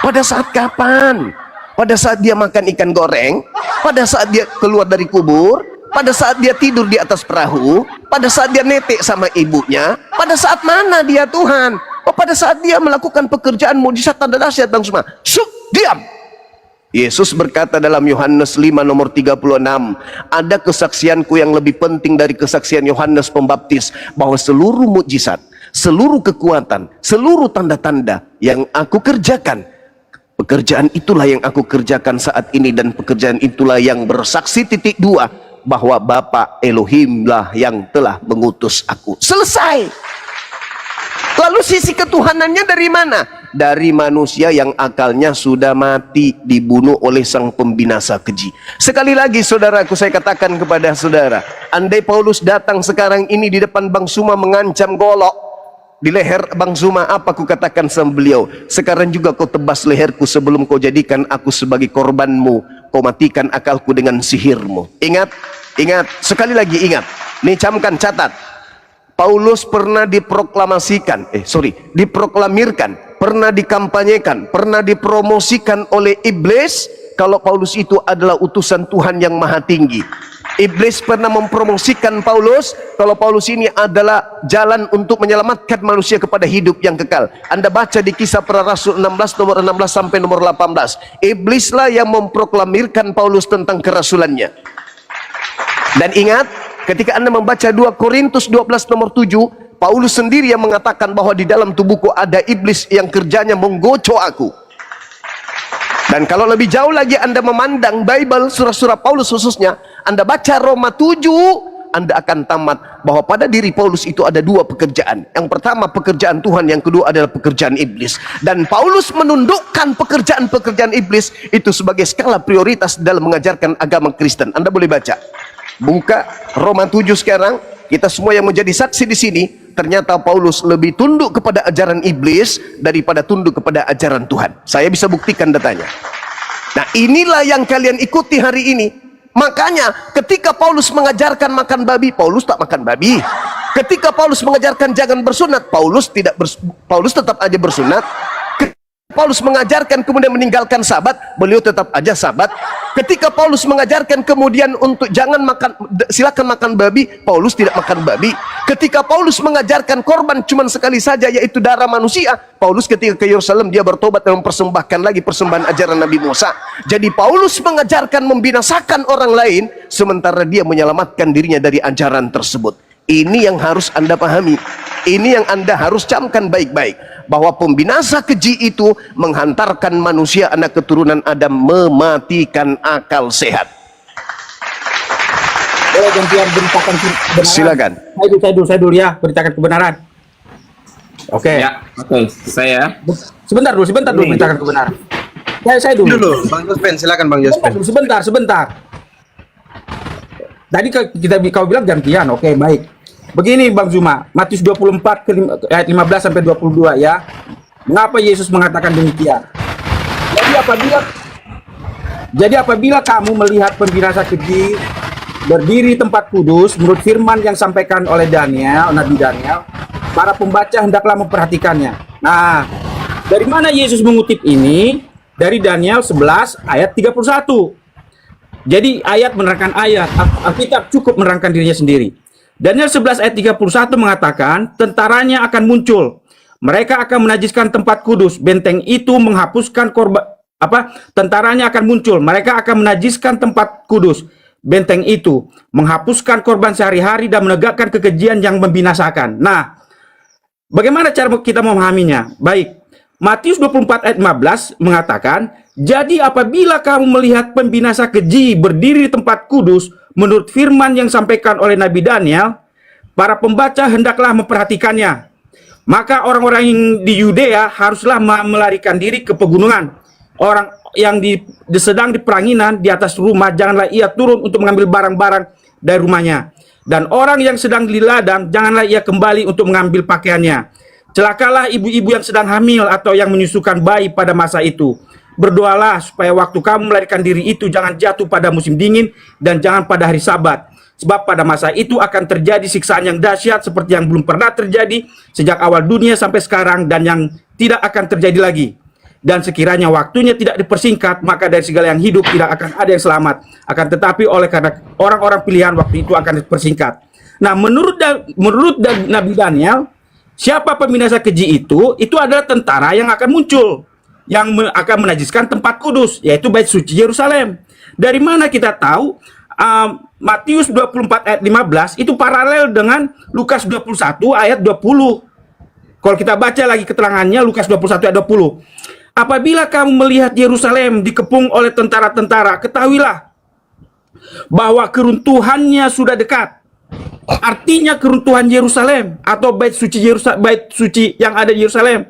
Pada saat kapan? Pada saat dia makan ikan goreng, pada saat dia keluar dari kubur, pada saat dia tidur di atas perahu, pada saat dia netek sama ibunya, pada saat mana dia Tuhan? Oh, pada saat dia melakukan pekerjaan mujizat tanda dahsyat bang semua. Diam. Yesus berkata dalam Yohanes 5 nomor 36, ada kesaksianku yang lebih penting dari kesaksian Yohanes Pembaptis, bahwa seluruh mujizat, seluruh kekuatan, seluruh tanda-tanda yang aku kerjakan, pekerjaan itulah yang aku kerjakan saat ini, dan pekerjaan itulah yang bersaksi titik dua, bahwa Bapa Elohimlah yang telah mengutus aku. Selesai. Lalu sisi ketuhanannya dari mana? Dari manusia yang akalnya sudah mati, dibunuh oleh sang pembinasa keji. Sekali lagi saudaraku, saya katakan kepada saudara, andai Paulus datang sekarang ini di depan Bang Suma mengancam golok di leher Bang Suma, apa ku katakan sama beliau? Sekarang juga kau tebas leherku sebelum kau jadikan aku sebagai korbanmu, kau matikan akalku dengan sihirmu. Ingat, ingat, sekali lagi ingat, nih camkan, catat. Paulus pernah diproklamirkan, pernah dikampanyekan, pernah dipromosikan oleh iblis kalau Paulus itu adalah utusan Tuhan yang maha tinggi. Iblis pernah mempromosikan Paulus kalau Paulus ini adalah jalan untuk menyelamatkan manusia kepada hidup yang kekal. Anda baca di Kisah Para Rasul 16 nomor 16 sampai nomor 18. Iblislah yang memproklamirkan Paulus tentang kerasulannya. Dan ingat, ketika Anda membaca 2 Korintus 12 nomor 7, Paulus sendiri yang mengatakan bahwa di dalam tubuhku ada iblis yang kerjanya menggocok aku. Dan kalau lebih jauh lagi Anda memandang Bible, surah-surah Paulus khususnya, Anda baca Roma 7, Anda akan tamat bahwa pada diri Paulus itu ada 2 pekerjaan. Yang pertama pekerjaan Tuhan, yang kedua adalah pekerjaan iblis. Dan Paulus menundukkan pekerjaan-pekerjaan iblis itu sebagai skala prioritas dalam mengajarkan agama Kristen. Anda boleh baca. Buka Roma 7 sekarang. Kita semua yang menjadi saksi di sini, ternyata Paulus lebih tunduk kepada ajaran iblis daripada tunduk kepada ajaran Tuhan. Saya bisa buktikan datanya. Nah, inilah yang kalian ikuti hari ini. Makanya ketika Paulus mengajarkan makan babi, Paulus tak makan babi. Ketika Paulus mengajarkan jangan bersunat, Paulus tetap aja bersunat. Paulus mengajarkan kemudian meninggalkan sabat, beliau tetap aja sabat. Ketika Paulus mengajarkan kemudian untuk jangan makan, silakan makan babi, Paulus tidak makan babi. Ketika Paulus mengajarkan korban cuma sekali saja, yaitu darah manusia, Paulus ketika ke Yerusalem dia bertobat dan mempersembahkan lagi persembahan ajaran Nabi Musa. Jadi Paulus mengajarkan membinasakan orang lain, sementara dia menyelamatkan dirinya dari ajaran tersebut. Ini yang harus Anda pahami. Ini yang Anda harus camkan baik-baik, bahwa pembinasa keji itu menghantarkan manusia anak keturunan Adam mematikan akal sehat. Boleh gantian beritakan kebenaran. Silakan. Saya dulu ya, beritakan kebenaran. Oke. Ya, oke. Saya. Sebentar dulu beritakan kebenaran. Saya dulu. Bang Jospen, silakan Bang Jospen. Sebentar. Tadi kau bilang gantian, oke, baik. Begini Bang Zuma, Matius 24 ayat 15 sampai 22 ya. Mengapa Yesus mengatakan demikian? Jadi apabila kamu melihat pembinasa keji berdiri tempat kudus menurut firman yang sampaikan oleh Nabi Daniel, para pembaca hendaklah memperhatikannya. Nah, dari mana Yesus mengutip ini? Dari Daniel 11 ayat 31. Jadi ayat menerangkan ayat, Alkitab cukup menerangkan dirinya sendiri. Daniel 11 ayat 31 mengatakan, tentaranya akan muncul. Mereka akan menajiskan tempat kudus. Benteng itu menghapuskan korban. Tentaranya akan muncul. Mereka akan menajiskan tempat kudus. Benteng itu menghapuskan korban sehari-hari dan menegakkan kekejian yang membinasakan. Nah, bagaimana cara kita memahaminya? Baik, Matius 24 ayat 15 mengatakan, jadi apabila kamu melihat pembinasa keji berdiri di tempat kudus, menurut firman yang disampaikan oleh Nabi Daniel, para pembaca hendaklah memperhatikannya. Maka orang-orang yang di Yudea haruslah melarikan diri ke pegunungan. Orang yang sedang di peranginan di atas rumah, janganlah ia turun untuk mengambil barang-barang dari rumahnya. Dan orang yang sedang di ladang, janganlah ia kembali untuk mengambil pakaiannya. Celakalah ibu-ibu yang sedang hamil atau yang menyusukan bayi pada masa itu. Berdoalah supaya waktu kamu melarikan diri itu jangan jatuh pada musim dingin dan jangan pada hari Sabat. Sebab pada masa itu akan terjadi siksaan yang dahsyat seperti yang belum pernah terjadi sejak awal dunia sampai sekarang dan yang tidak akan terjadi lagi. Dan sekiranya waktunya tidak dipersingkat, maka dari segala yang hidup tidak akan ada yang selamat. Akan tetapi oleh karena orang-orang pilihan waktu itu akan dipersingkat. Nah, menurut Nabi Daniel, siapa pembinasa keji itu? Itu adalah tentara yang akan muncul, yang akan menajiskan tempat kudus, yaitu bait suci Yerusalem. Dari mana kita tahu? Matius 24 ayat 15 itu paralel dengan Lukas 21 ayat 20. Kalau kita baca lagi keterangannya, Lukas 21 ayat 20. Apabila kamu melihat Yerusalem dikepung oleh tentara-tentara, ketahuilah bahwa keruntuhannya sudah dekat. Artinya keruntuhan Yerusalem atau bait suci yang ada di Yerusalem.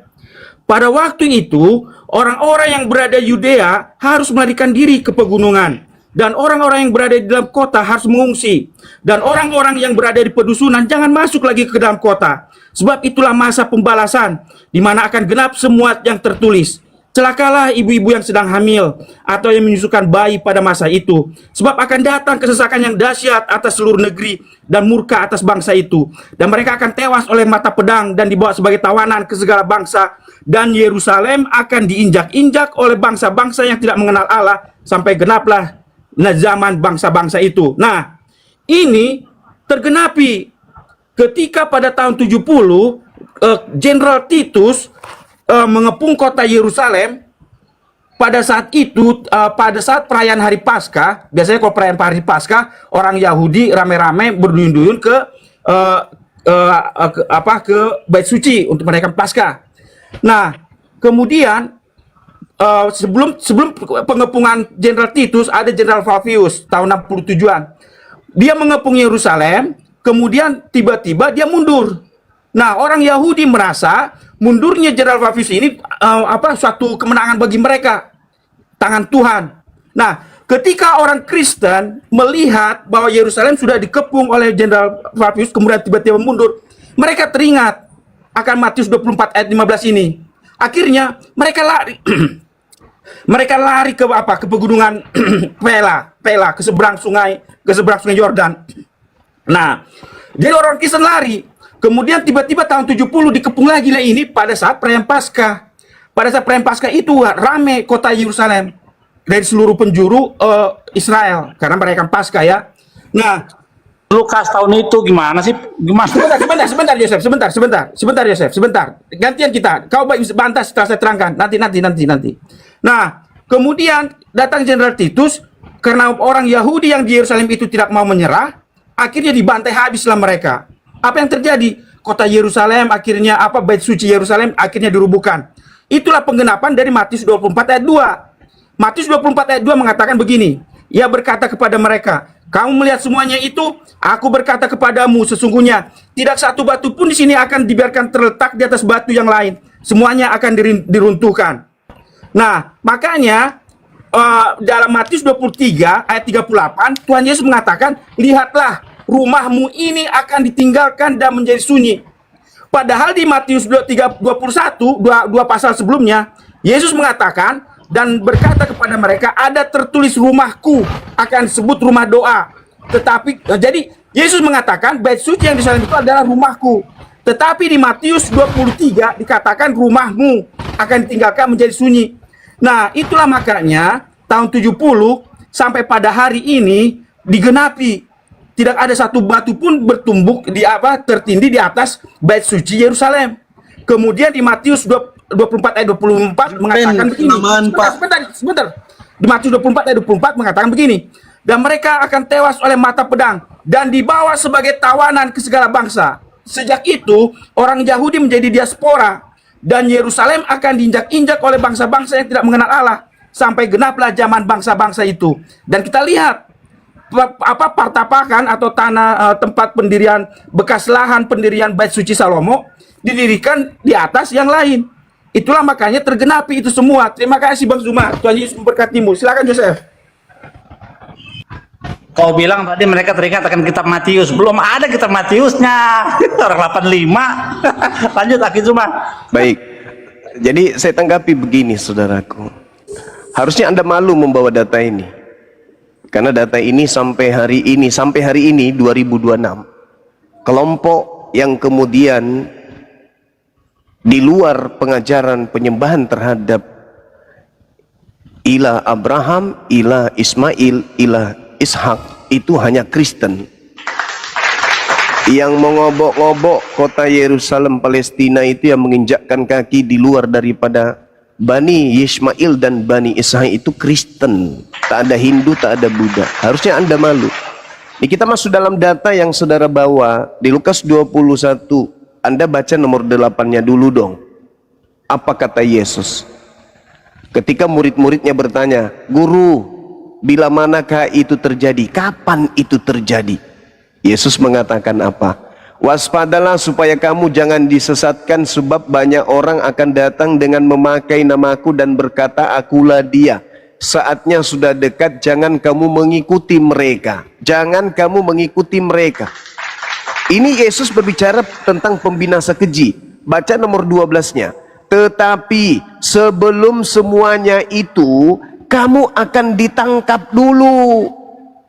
Pada waktu itu, orang-orang yang berada di Yudea harus melarikan diri ke pegunungan. Dan orang-orang yang berada di dalam kota harus mengungsi. Dan orang-orang yang berada di pedusunan jangan masuk lagi ke dalam kota. Sebab itulah masa pembalasan, di mana akan genap semua yang tertulis. Celakalah ibu-ibu yang sedang hamil atau yang menyusukan bayi pada masa itu, sebab akan datang kesesakan yang dahsyat atas seluruh negeri dan murka atas bangsa itu, dan mereka akan tewas oleh mata pedang dan dibawa sebagai tawanan ke segala bangsa, dan Yerusalem akan diinjak-injak oleh bangsa-bangsa yang tidak mengenal Allah sampai genaplah zaman bangsa-bangsa itu. Nah, ini tergenapi ketika pada tahun 70 Jenderal Titus mengepung kota Yerusalem. Pada saat itu, pada saat perayaan hari Paskah, biasanya kalau perayaan hari Paskah, orang Yahudi rame-rame berduyun-duyun ke Bait Suci untuk merayakan Paskah. Nah, kemudian sebelum pengepungan Jenderal Titus, ada Jenderal Flavius tahun 67-an. Dia mengepung Yerusalem, kemudian tiba-tiba dia mundur. Nah, orang Yahudi merasa mundurnya Jenderal Flavius ini suatu kemenangan bagi mereka, tangan Tuhan. Nah, ketika orang Kristen melihat bahwa Yerusalem sudah dikepung oleh Jenderal Flavius, kemudian tiba-tiba mundur, mereka teringat akan Matius 24 ayat 15 ini. Akhirnya mereka lari. Mereka lari ke pegunungan Pela, ke seberang sungai Yordan. Nah, jadi orang Kristen lari. Kemudian tiba-tiba tahun 70 dikepung lagi lah ini pada saat perayaan Paskah. Pada saat perayaan Paskah itu rame kota Yerusalem dari seluruh penjuru Israel karena merayakan Paskah ya. Nah, Lukas tahun itu gimana sih? Gimana? Sebentar Yosef, sebentar. Gantian kita. Kau bantah setelah saya terangkan. Nanti. Nah, kemudian datang Jenderal Titus karena orang Yahudi yang di Yerusalem itu tidak mau menyerah, akhirnya dibantai habislah mereka. Apa yang terjadi? Kota Yerusalem akhirnya Bait Suci Yerusalem akhirnya dirubuhkan. Itulah penggenapan dari Matius 24 ayat 2. Matius 24 ayat 2 mengatakan begini. Ia berkata kepada mereka, kamu melihat semuanya itu? Aku berkata kepadamu, sesungguhnya tidak satu batu pun di sini akan dibiarkan terletak di atas batu yang lain. Semuanya akan diruntuhkan. Nah, makanya dalam Matius 23 ayat 38 Tuhan Yesus mengatakan, lihatlah, rumahmu ini akan ditinggalkan dan menjadi sunyi. Padahal di Matius 21, dua pasal sebelumnya, Yesus mengatakan dan berkata kepada mereka, ada tertulis rumahku akan disebut rumah doa. Tetapi jadi Yesus mengatakan Bait Suci yang di sana itu adalah rumahku. Tetapi di Matius 23 dikatakan rumahmu akan ditinggalkan menjadi sunyi. Nah, itulah makanya tahun 70 sampai pada hari ini digenapi. Tidak ada satu batu pun bertumbuk tertindih di atas Bait Suci Yerusalem. Kemudian di Matius 24 ayat 24 mengatakan begini. Sebentar. Di Matius 24 ayat 24 mengatakan begini. Dan mereka akan tewas oleh mata pedang dan dibawa sebagai tawanan ke segala bangsa. Sejak itu orang Yahudi menjadi diaspora dan Yerusalem akan diinjak-injak oleh bangsa-bangsa yang tidak mengenal Allah sampai genaplah zaman bangsa-bangsa itu. Dan kita lihat partapakan atau tanah tempat pendirian bekas lahan pendirian Bait Suci Salomo didirikan di atas yang lain. Itulah makanya tergenapi itu semua. Terima kasih Bang Zuma. Tuhan Yesus memberkatimu. Silakan Yosef. Kau bilang tadi mereka teringat akan kitab Matius. Belum ada kitab Matiusnya. Orang 85. Lanjut lagi Zuma. Baik. Jadi saya tanggapi begini saudaraku. Harusnya Anda malu membawa data ini. Karena data ini sampai hari ini 2026, kelompok yang kemudian di luar pengajaran penyembahan terhadap ilah Abraham, ilah Ismail, ilah Ishak itu hanya Kristen. Yang mengobok-ngobok kota Yerusalem Palestina itu yang menginjakkan kaki di luar daripada Bani Ismail dan Bani Ishak itu Kristen. Tak ada Hindu, tak ada Buddha. Harusnya Anda malu. Ini kita masuk dalam data yang saudara bawa di Lukas 21. Anda baca nomor 8-nya dulu dong. Apa kata Yesus? Ketika murid-muridnya bertanya, Guru, bila manakah itu terjadi? Kapan itu terjadi? Yesus mengatakan apa? Waspadalah supaya kamu jangan disesatkan, sebab banyak orang akan datang dengan memakai namaku dan berkata, akulah dia. Saatnya sudah dekat, jangan kamu mengikuti mereka. Jangan kamu mengikuti mereka. Ini Yesus berbicara tentang pembinasa keji. Baca nomor 12-nya. Tetapi sebelum semuanya itu, kamu akan ditangkap dulu,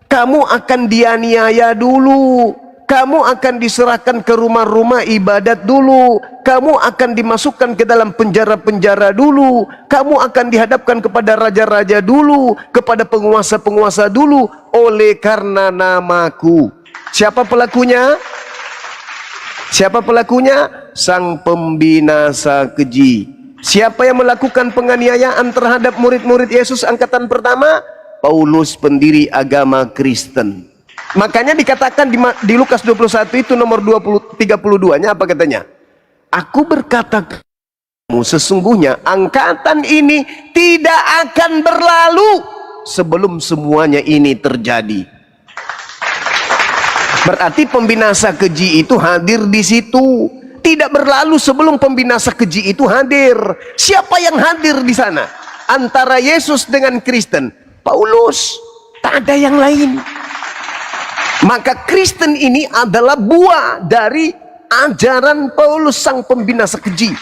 kamu akan dianiaya dulu, kamu akan diserahkan ke rumah-rumah ibadat dulu, kamu akan dimasukkan ke dalam penjara-penjara dulu, kamu akan dihadapkan kepada raja-raja dulu, kepada penguasa-penguasa dulu, oleh karena namaku. Siapa pelakunya? Siapa pelakunya? Sang pembinasa keji. Siapa yang melakukan penganiayaan terhadap murid-murid Yesus angkatan pertama? Paulus, pendiri agama Kristen. Makanya dikatakan di Lukas 21 itu nomor 32-nya apa katanya? Aku berkata kepadamu, sesungguhnya angkatan ini tidak akan berlalu sebelum semuanya ini terjadi. Berarti pembinasa keji itu hadir di situ. Tidak berlalu sebelum pembinasa keji itu hadir. Siapa yang hadir di sana? Antara Yesus dengan Kristen, Paulus. Tak ada yang lain. Maka Kristen ini adalah buah dari ajaran Paulus sang pembinasa keji.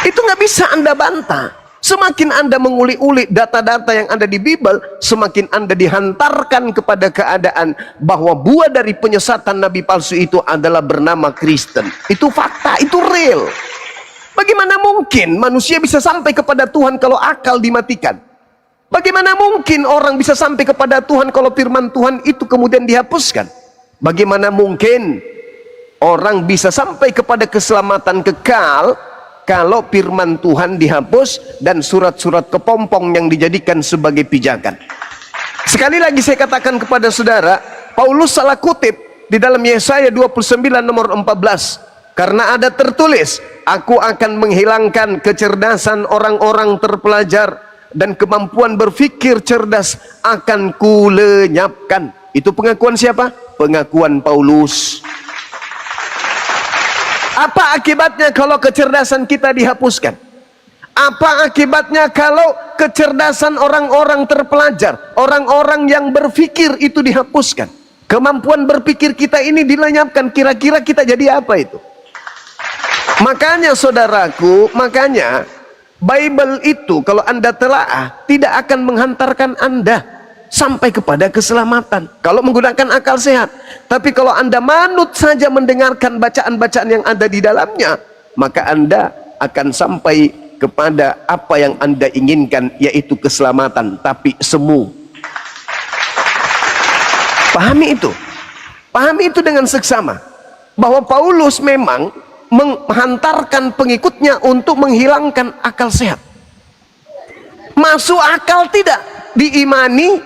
Itu nggak bisa Anda bantah. Semakin Anda mengulik-ulik data-data yang ada di Bible, semakin Anda dihantarkan kepada keadaan bahwa buah dari penyesatan nabi palsu itu adalah bernama Kristen. Itu fakta, itu real. Bagaimana mungkin manusia bisa sampai kepada Tuhan kalau akal dimatikan? Bagaimana mungkin orang bisa sampai kepada Tuhan kalau firman Tuhan itu kemudian dihapuskan? Bagaimana mungkin orang bisa sampai kepada keselamatan kekal kalau firman Tuhan dihapus dan surat-surat kepompong yang dijadikan sebagai pijakan? Sekali lagi saya katakan kepada saudara, Paulus salah kutip di dalam Yesaya 29 nomor 14. Karena ada tertulis, aku akan menghilangkan kecerdasan orang-orang terpelajar dan kemampuan berfikir cerdas akan kulenyapkan. Itu pengakuan siapa? Pengakuan Paulus. Apa akibatnya kalau kecerdasan kita dihapuskan? Apa akibatnya kalau kecerdasan orang-orang terpelajar, orang-orang yang berpikir itu dihapuskan? Kemampuan berpikir kita ini dilenyapkan, kira-kira kita jadi apa itu? Makanya saudaraku, makanya Bible itu kalau Anda telaah tidak akan menghantarkan Anda sampai kepada keselamatan kalau menggunakan akal sehat. Tapi kalau Anda manut saja mendengarkan bacaan-bacaan yang ada di dalamnya, maka Anda akan sampai kepada apa yang Anda inginkan, yaitu keselamatan, tapi semu. Pahami itu. Pahami itu dengan seksama bahwa Paulus memang menghantarkan pengikutnya untuk menghilangkan akal sehat. Masuk akal tidak diimani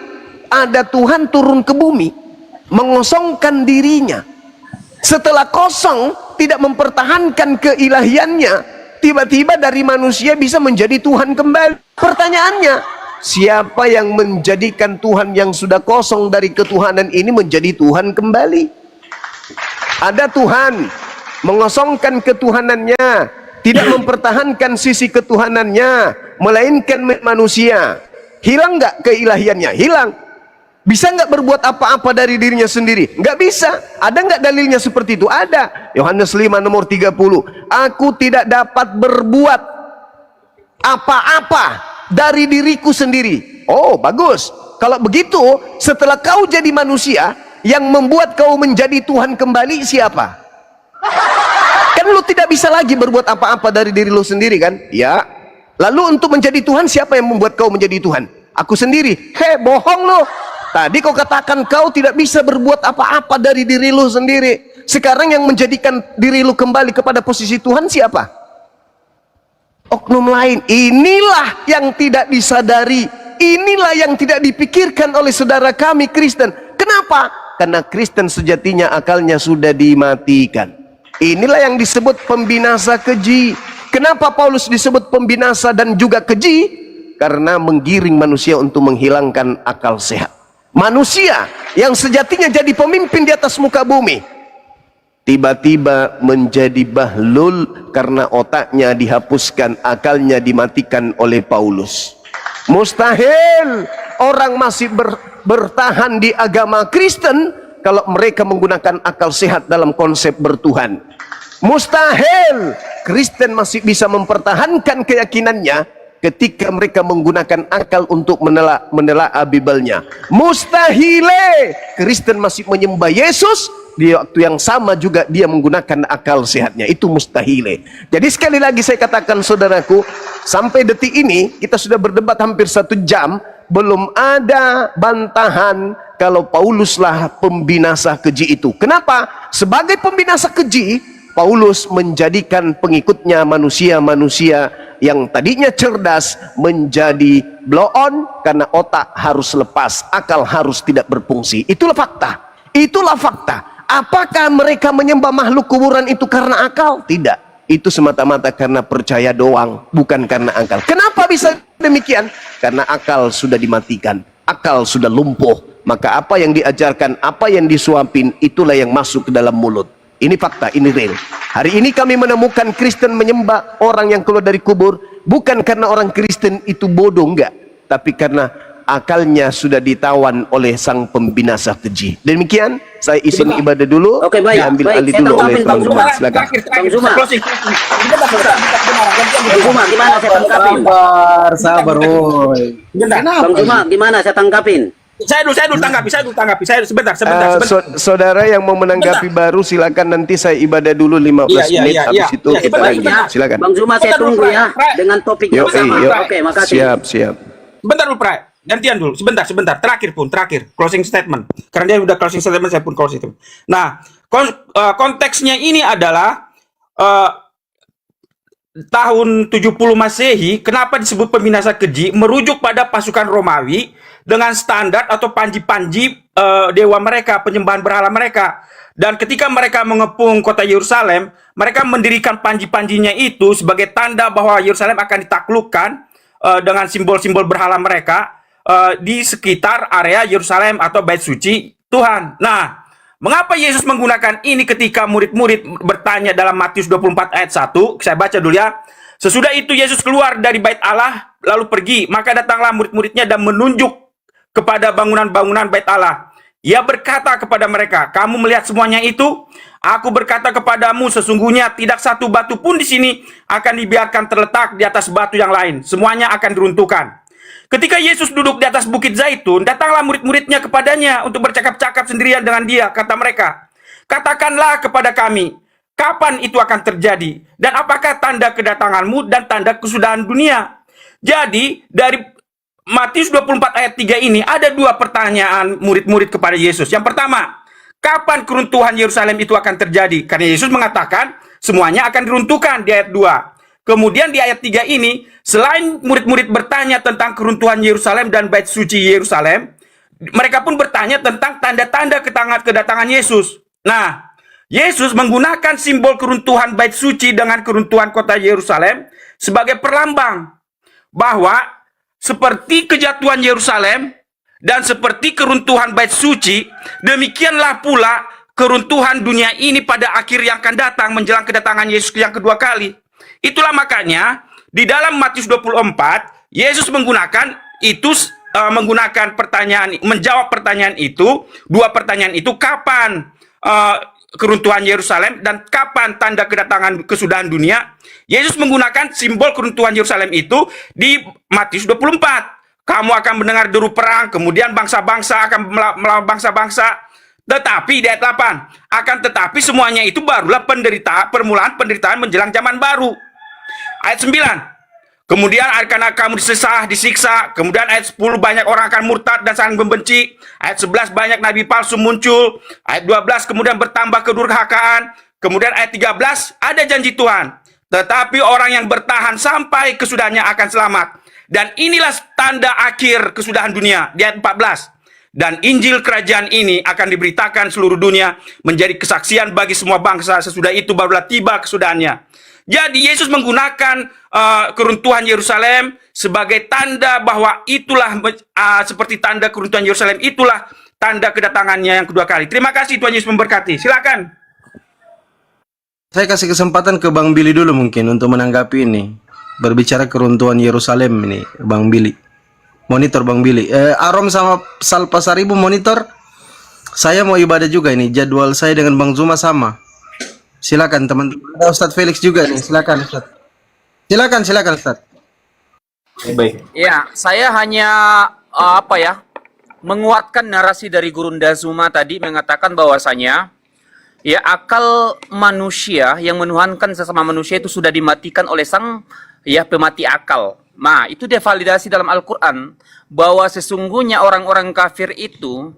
ada Tuhan turun ke bumi, mengosongkan dirinya. Setelah kosong, tidak mempertahankan keilahiannya, tiba-tiba dari manusia bisa menjadi Tuhan kembali. Pertanyaannya, siapa yang menjadikan Tuhan yang sudah kosong dari ketuhanan ini menjadi Tuhan kembali? Ada Tuhan mengosongkan ketuhanannya, tidak mempertahankan sisi ketuhanannya, melainkan manusia. Hilang nggak keilahiannya? Hilang. Bisa nggak berbuat apa-apa dari dirinya sendiri? Nggak bisa. Ada nggak dalilnya seperti itu? Ada. Yohanes 5 nomor 30. Aku tidak dapat berbuat apa-apa dari diriku sendiri. Oh, bagus. Kalau begitu, setelah kau jadi manusia, yang membuat kau menjadi Tuhan kembali siapa? Kan lu tidak bisa lagi berbuat apa-apa dari diri lu sendiri kan? Ya. Lalu untuk menjadi Tuhan, siapa yang membuat kau menjadi Tuhan? Aku sendiri. Bohong lu. Tadi kau katakan kau tidak bisa berbuat apa-apa dari diri lu sendiri. Sekarang yang menjadikan diri lu kembali kepada posisi Tuhan siapa? Oknum lain. Inilah yang tidak disadari. Inilah yang tidak dipikirkan oleh saudara kami Kristen. Kenapa? Karena Kristen sejatinya akalnya sudah dimatikan. Inilah yang disebut pembinasa keji. Kenapa Paulus disebut pembinasa dan juga keji? Karena menggiring manusia untuk menghilangkan akal sehat. Manusia yang sejatinya jadi pemimpin di atas muka bumi, tiba-tiba menjadi bahlul karena otaknya dihapuskan, akalnya dimatikan oleh Paulus. Mustahil orang masih bertahan di agama Kristen kalau mereka menggunakan akal sehat dalam konsep bertuhan. Mustahil Kristen masih bisa mempertahankan keyakinannya ketika mereka menggunakan akal untuk menelaah Bibelnya. Mustahil Kristen masih menyembah Yesus di waktu yang sama juga dia menggunakan akal sehatnya. Itu mustahil. Jadi sekali lagi saya katakan saudaraku, sampai detik ini kita sudah berdebat hampir 1 jam, belum ada bantahan kalau Pauluslah pembinasa keji itu. Kenapa? Sebagai pembinasa keji, Paulus menjadikan pengikutnya manusia-manusia yang tadinya cerdas menjadi blow on karena otak harus lepas, akal harus tidak berfungsi. Itulah fakta. Itulah fakta. Apakah mereka menyembah makhluk kuburan itu karena akal? Tidak. Itu semata-mata karena percaya doang, bukan karena akal. Kenapa bisa demikian? Karena akal sudah dimatikan, akal sudah lumpuh. Maka apa yang diajarkan, apa yang disuapin, itulah yang masuk ke dalam mulut. Ini fakta, ini real. Hari ini kami menemukan Kristen menyembah orang yang keluar dari kubur, bukan karena orang Kristen itu bodoh, enggak, tapi karena akalnya sudah ditawan oleh sang pembinasa keji. Demikian, saya izin ibadah dulu. Oke, baik. Diambil Baik, alih saya dulu oleh tangkapin, Bang teman-teman. Zuma. Silakan. Bang Zuma. Closing. Bang Zuma, gimana saya tangkapin? Sabar, woi. Bang Zuma, gimana saya tangkapin? Saya dulu tanggapi. Sebentar. Saudara yang mau menanggapi baru silakan, nanti saya ibadah dulu 15 Iya, menit, iya, habis iya. itu Iya, kita sebentar, lanjut. sebentar. Silakan. Bang Zuma, saya tunggu ya dengan topik yang sama. Oke, makasih. Siap. Bentar dulu, Pray. Gantian dulu. Sebentar. Terakhir. Closing statement. Karena dia udah closing statement, saya pun closing statement. Nah, konteksnya ini adalah tahun 70 Masehi. Kenapa disebut pembinasa keji? Merujuk pada pasukan Romawi dengan standar atau panji-panji dewa mereka, penyembahan berhala mereka. Dan ketika mereka mengepung kota Yerusalem, mereka mendirikan panji-panjinya itu sebagai tanda bahwa Yerusalem akan ditaklukkan dengan simbol-simbol berhala mereka di sekitar area Yerusalem atau Bait Suci Tuhan. Nah, mengapa Yesus menggunakan ini ketika murid-murid bertanya dalam Matius 24 ayat 1? Saya baca dulu ya. Sesudah itu Yesus keluar dari bait Allah lalu pergi. Maka datanglah murid-muridnya dan menunjuk kepada bangunan-bangunan bait Allah. Ia berkata kepada mereka, "Kamu melihat semuanya itu? Aku berkata kepadamu, sesungguhnya tidak satu batu pun di sini akan dibiarkan terletak di atas batu yang lain. Semuanya akan diruntuhkan." Ketika Yesus duduk di atas bukit Zaitun, datanglah murid-muridnya kepadanya untuk bercakap-cakap sendirian dengan dia. Kata mereka, "Katakanlah kepada kami, kapan itu akan terjadi? Dan apakah tanda kedatanganmu dan tanda kesudahan dunia?" Jadi, dari Matius 24 ayat 3 ini ada 2 pertanyaan murid-murid kepada Yesus. Yang pertama, kapan keruntuhan Yerusalem itu akan terjadi? Karena Yesus mengatakan semuanya akan diruntuhkan di ayat 2. Kemudian di ayat 3 ini, selain murid-murid bertanya tentang keruntuhan Yerusalem dan bait suci Yerusalem, mereka pun bertanya tentang tanda-tanda kedatangan Yesus. Nah, Yesus menggunakan simbol keruntuhan bait suci dengan keruntuhan kota Yerusalem sebagai perlambang bahwa seperti kejatuhan Yerusalem dan seperti keruntuhan bait suci, demikianlah pula keruntuhan dunia ini pada akhir yang akan datang menjelang kedatangan Yesus yang kedua kali. Itulah makanya di dalam Matius 24 Yesus menggunakan menjawab pertanyaan itu, 2 pertanyaan itu, kapan keruntuhan Yerusalem dan kapan tanda kedatangan kesudahan dunia. Yesus menggunakan simbol keruntuhan Yerusalem itu di Matius 24. Kamu akan mendengar deru perang, kemudian bangsa-bangsa akan melawan bangsa-bangsa. Tetapi di ayat 8, akan tetapi semuanya itu barulah permulaan penderitaan menjelang zaman baru. Ayat 9, kemudian karena kamu disiksa. Kemudian ayat 10, banyak orang akan murtad dan saling membenci. Ayat 11, banyak nabi palsu muncul. Ayat 12, kemudian bertambah kedurhakaan. Kemudian ayat 13, ada janji Tuhan. Tetapi orang yang bertahan sampai kesudahannya akan selamat. Dan inilah tanda akhir kesudahan dunia. Di ayat 14. Dan Injil kerajaan ini akan diberitakan seluruh dunia menjadi kesaksian bagi semua bangsa. Sesudah itu barulah tiba kesudahannya. Jadi Yesus menggunakan keruntuhan Yerusalem sebagai tanda bahwa itulah seperti tanda keruntuhan Yerusalem, itulah tanda kedatangannya yang kedua kali. Terima kasih, Tuhan Yesus memberkati. Silakan. Saya kasih kesempatan ke Bang Billy dulu mungkin untuk menanggapi ini. Berbicara keruntuhan Yerusalem ini, Bang Billy. Monitor Bang Billy. Arom sama Sal Pasaribu monitor. Saya mau ibadah juga ini. Jadwal saya dengan Bang Zuma sama. Silakan teman-teman. Ada Ustadz Felix juga nih. Silakan Ustadz. Silakan Ustadz. Baik. Ya, saya hanya menguatkan narasi dari Gurunda Zuma tadi mengatakan bahwasanya ya akal manusia yang menuhankan sesama manusia itu sudah dimatikan oleh sang pemati akal. Nah, itu dia validasi dalam Al-Qur'an bahwa sesungguhnya orang-orang kafir itu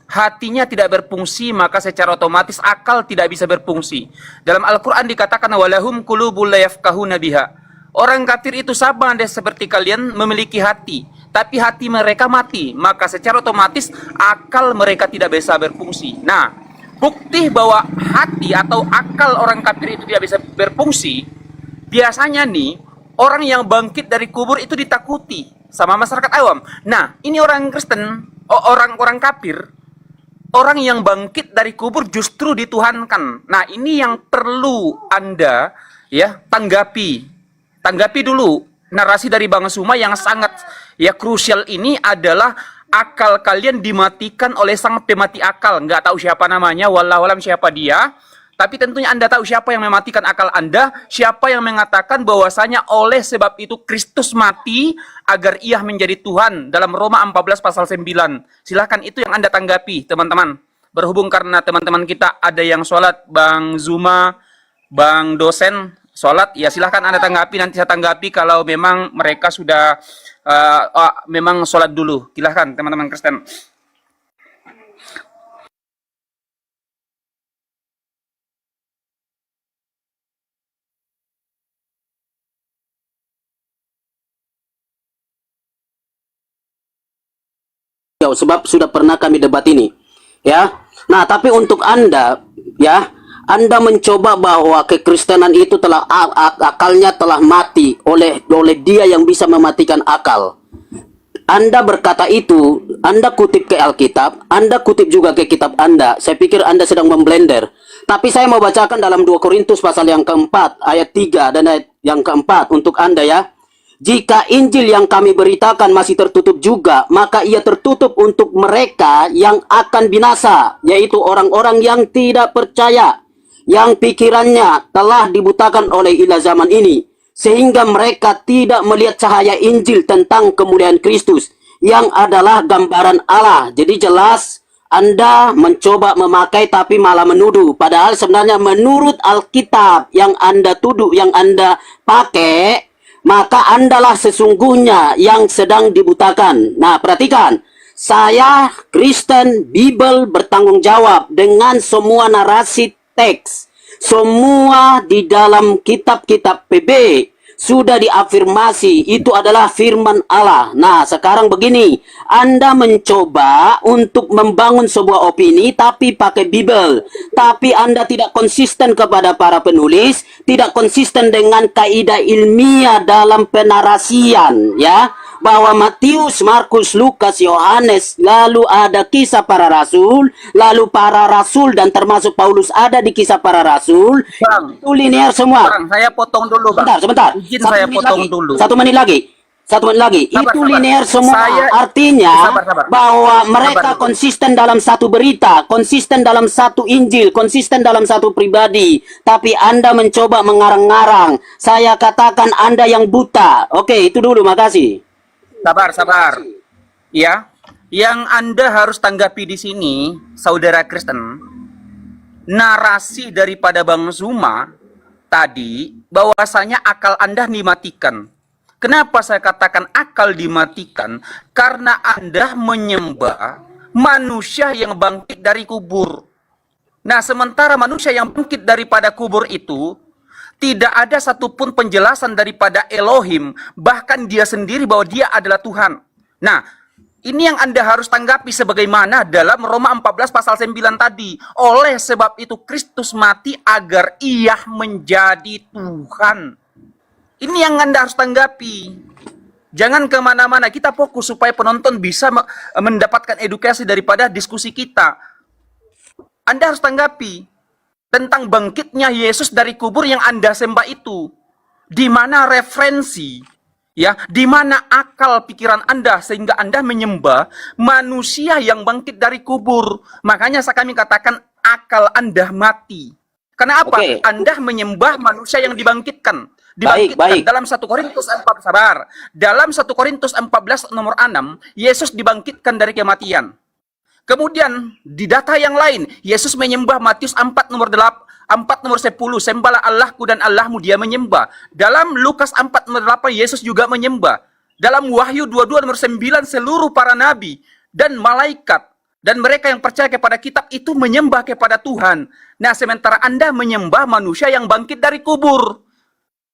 hatinya tidak berfungsi, maka secara otomatis akal tidak bisa berfungsi. Dalam Al-Qur'an dikatakan walahum qulubul la yafqahuna biha. Orang kafir itu sama deh seperti kalian memiliki hati, tapi hati mereka mati, maka secara otomatis akal mereka tidak bisa berfungsi. Nah, bukti bahwa hati atau akal orang kafir itu tidak bisa berfungsi, biasanya nih orang yang bangkit dari kubur itu ditakuti sama masyarakat awam. Nah, ini orang Kristen, orang-orang kafir, orang yang bangkit dari kubur justru dituhankan. Nah, ini yang perlu Anda tanggapi. Tanggapi dulu narasi dari Bang Zuma yang sangat krusial ini adalah akal kalian dimatikan oleh sang pemati akal. Nggak tahu siapa namanya, wallahualam siapa dia. Tapi tentunya Anda tahu siapa yang mematikan akal Anda, siapa yang mengatakan bahwasanya oleh sebab itu Kristus mati agar ia menjadi Tuhan dalam Roma 14 pasal 9. Silahkan itu yang Anda tanggapi, teman-teman. Berhubung karena teman-teman kita ada yang sholat, Bang Zuma, Bang dosen, sholat, ya silahkan Anda tanggapi, nanti saya tanggapi kalau memang mereka sudah memang sholat dulu. Silahkan teman-teman Kristen. Sebab sudah pernah kami debat ini, ya. Nah, tapi untuk Anda, Anda mencoba bahwa kekristenan itu telah akalnya telah mati oleh dia yang bisa mematikan akal. Anda berkata itu, Anda kutip ke Alkitab, Anda kutip juga ke kitab Anda. Saya pikir Anda sedang memblender. Tapi saya mau bacakan dalam 2 Korintus pasal yang keempat, ayat 3 dan ayat yang keempat untuk Anda ya. Jika Injil yang kami beritakan masih tertutup juga, maka ia tertutup untuk mereka yang akan binasa, yaitu orang-orang yang tidak percaya, yang pikirannya telah dibutakan oleh ilah zaman ini, sehingga mereka tidak melihat cahaya Injil tentang kemuliaan Kristus, yang adalah gambaran Allah. Jadi jelas Anda mencoba memakai tapi malah menuduh. Padahal sebenarnya menurut Alkitab yang Anda tuduh, yang Anda pakai, maka Andalah sesungguhnya yang sedang dibutakan. Nah, perhatikan. Saya, Kristen, Bible bertanggung jawab dengan semua narasi teks. Semua di dalam kitab-kitab PB sudah diafirmasi itu adalah firman Allah. Nah, sekarang begini, Anda mencoba untuk membangun sebuah opini tapi pakai Bible. Tapi Anda tidak konsisten kepada para penulis, tidak konsisten dengan kaidah ilmiah dalam penarasian, ya. Bahwa Matius, Markus, Lukas, Yohanes, lalu ada kisah para rasul, lalu para rasul dan termasuk Paulus ada di kisah para rasul. Bang, itu linear semua. Bang, saya potong dulu, Bang. Sebentar. Izin saya potong dulu. 1 menit lagi. 1 menit lagi. Itu linear semua. Artinya bahwa mereka konsisten dalam satu berita, konsisten dalam satu Injil, konsisten dalam satu pribadi. Tapi Anda mencoba mengarang-ngarang. Saya katakan Anda yang buta. Oke, itu dulu. Makasih. Sabar. Ya, yang Anda harus tanggapi di sini, saudara Kristen, narasi daripada Bang Zuma tadi bahwasanya akal Anda dimatikan. Kenapa saya katakan akal dimatikan? Karena Anda menyembah manusia yang bangkit dari kubur. Nah, sementara manusia yang bangkit daripada kubur itu tidak ada satupun penjelasan daripada Elohim, bahkan dia sendiri bahwa dia adalah Tuhan. Nah, ini yang Anda harus tanggapi sebagaimana dalam Roma 14 pasal 9 tadi. Oleh sebab itu Kristus mati agar ia menjadi Tuhan. Ini yang Anda harus tanggapi. Jangan kemana-mana, kita fokus supaya penonton bisa mendapatkan edukasi daripada diskusi kita. Anda harus tanggapi tentang bangkitnya Yesus dari kubur yang Anda sembah itu. Di mana referensi, ya, di mana akal pikiran Anda sehingga Anda menyembah manusia yang bangkit dari kubur. Makanya kami katakan akal Anda mati. Karena apa? Oke. Anda menyembah manusia yang dibangkitkan. Baik, baik. Dalam 1 Korintus 4, sabar. Dalam 1 Korintus 14 nomor 6, Yesus dibangkitkan dari kematian. Kemudian di data yang lain, Yesus menyembah Matius 4 nomor 8, 4 nomor 10, sembahlah Allahku dan Allahmu, dia menyembah. Dalam Lukas 4 nomor 8, Yesus juga menyembah. Dalam Wahyu 22 nomor 9, seluruh para nabi dan malaikat dan mereka yang percaya kepada kitab itu menyembah kepada Tuhan. Nah, sementara Anda menyembah manusia yang bangkit dari kubur.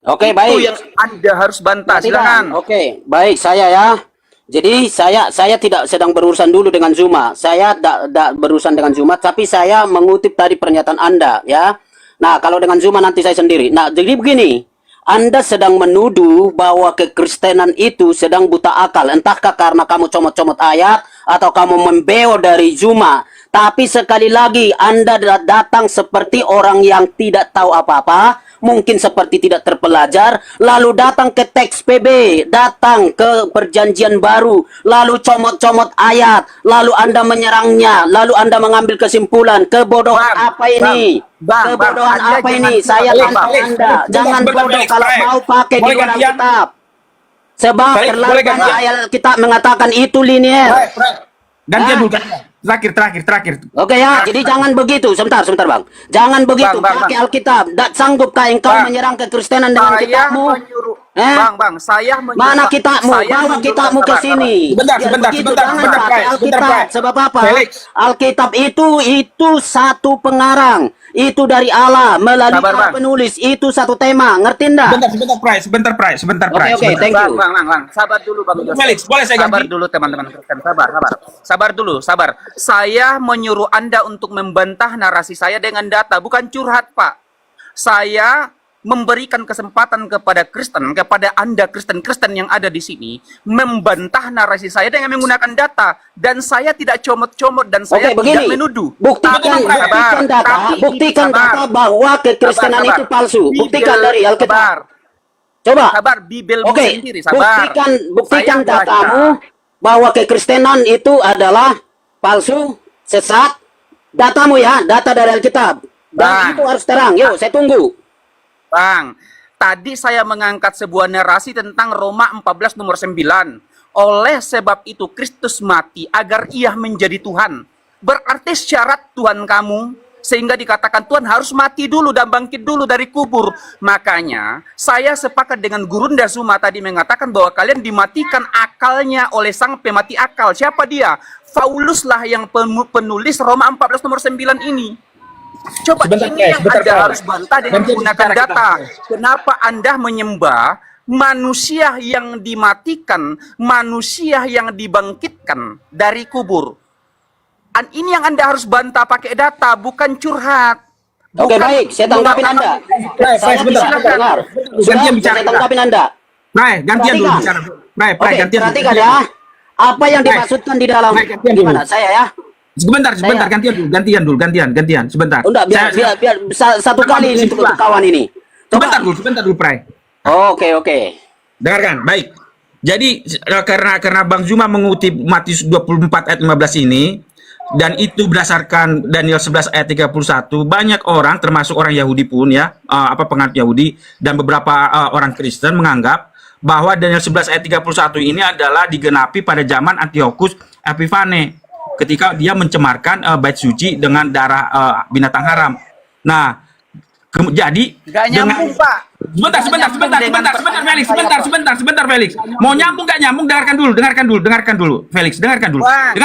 Oke, Itu baik. yang Anda harus bantah. Tidak. Silakan. Oke, baik, saya ya. Jadi saya tidak sedang berurusan dulu dengan Zuma. Saya tidak berurusan dengan Zuma, tapi saya mengutip tadi pernyataan Anda, ya. Nah, kalau dengan Zuma nanti saya sendiri. Nah, jadi begini. Anda sedang menuduh bahwa kekristenan itu sedang buta akal. Entahkah karena kamu comot-comot ayat atau kamu membeo dari Zuma. Tapi sekali lagi Anda datang seperti orang yang tidak tahu apa-apa, mungkin seperti tidak terpelajar, lalu datang ke teks PB, datang ke perjanjian baru, lalu comot-comot ayat, lalu Anda menyerangnya, lalu Anda mengambil kesimpulan. Kebodohan apa ini? Kebodohan Anda apa ini? jangan- Saya Felix, tantang Felix, Anda. Felix, Jangan sebentar, bodoh Felix, kalau Felix. mau pakai di Boleh luar gantian? Alkitab. Sebab Felix, terlalu boleh banyak gantian? ayat kita mengatakan itu linier. Gantian Ah. dulu, gantian. Terakhir. Oke ya, jadi jangan begitu. Sebentar Bang. Jangan begitu. Bang, Pakai Alkitab. Sanggupkah engkau Bang, menyerang kekristenan dengan Saya kitabmu? menyuruh, Eh? Bang, saya menyuruh. Mana kitabmu? Bawa kitabmu ke sini. Sebentar, Biar sebentar, begitu, sebentar, jangan sebentar, pakai Bray, sebentar, Alkitab. Bray. Sebab apa? Felix. Alkitab itu satu pengarang. Itu dari Allah melalui Sabar, para Bang. penulis. Itu satu tema. Ngerti enggak? Sebentar, Pray. Oke, thank you. Bang. Sabar dulu, Bang Joseph. Felix, boleh saya Sabar ganti? dulu, teman-teman Kristen. Sabar. Saya menyuruh Anda untuk membantah narasi saya dengan data, bukan curhat, Pak. Saya memberikan kesempatan kepada Kristen, kepada Anda Kristen-Kristen yang ada di sini, membantah narasi saya dengan menggunakan data. Dan saya tidak comot-comot dan saya Oke, tidak begini. menuduh. Buktikan data bahwa kekristenan itu palsu. Buktikan dari Alkitab. Coba. Sabar, Bibelmu Oke, sendiri, sabar. buktikan Saya baca. datamu bahwa kekristenan itu adalah palsu, sesat. Datamu ya, data dari Alkitab. Dan Bang. itu harus terang. Yuk, saya tunggu. Bang, tadi saya mengangkat sebuah narasi tentang Roma 14 nomor 9. Oleh sebab itu Kristus mati agar ia menjadi Tuhan. Berarti syarat Tuhan kamu, sehingga dikatakan Tuhan harus mati dulu dan bangkit dulu dari kubur. Makanya saya sepakat dengan Gurunda Zuma tadi mengatakan bahwa kalian dimatikan akalnya oleh sang pemati akal. Siapa dia? Paulus lah yang penulis Roma 14 nomor 9 ini. Coba Sebentar, ini Pray, yang sebentar, Anda Pray. harus bantah dengan Gantian menggunakan bicara kita, data. Pray. Kenapa Anda menyembah manusia yang dimatikan, manusia yang dibangkitkan dari kubur? Ini yang Anda harus bantah pakai data, bukan curhat. Oke, Bukan baik. Saya tanggapin Anda. Pray, Saya sebentar. bisa dengar. Gantian Sudah, bicara saya kita. tanggapin Anda. Gantian dulu Perhatikan. bicara. Pray, Oke, gantian. perhatikan ya. Apa yang Pray. dimaksudkan di dalam Pray, gantian dulu. gimana? Saya ya. Sebentar, Saya- gantian, sebentar. Enggak, biar satu kali ini untuk kawan ini. Sebentar dulu, Pray. Oke. Dengarkan, baik. Jadi karena Bang Zuma mengutip Matius 24 ayat 15 ini, dan itu berdasarkan Daniel 11 ayat 31, banyak orang termasuk orang Yahudi pun ya, penganut Yahudi dan beberapa orang Kristen menganggap bahwa Daniel 11 ayat 31 ini adalah digenapi pada zaman Antiochus Epiphanes ketika dia mencemarkan bait suci dengan darah binatang haram. Nah, jadi Nggak nyambung, Pak. Sebentar, Felix. Mau nyambung nggak nyambung? Dengarkan dulu, Felix. Dengarkan dulu. Bang,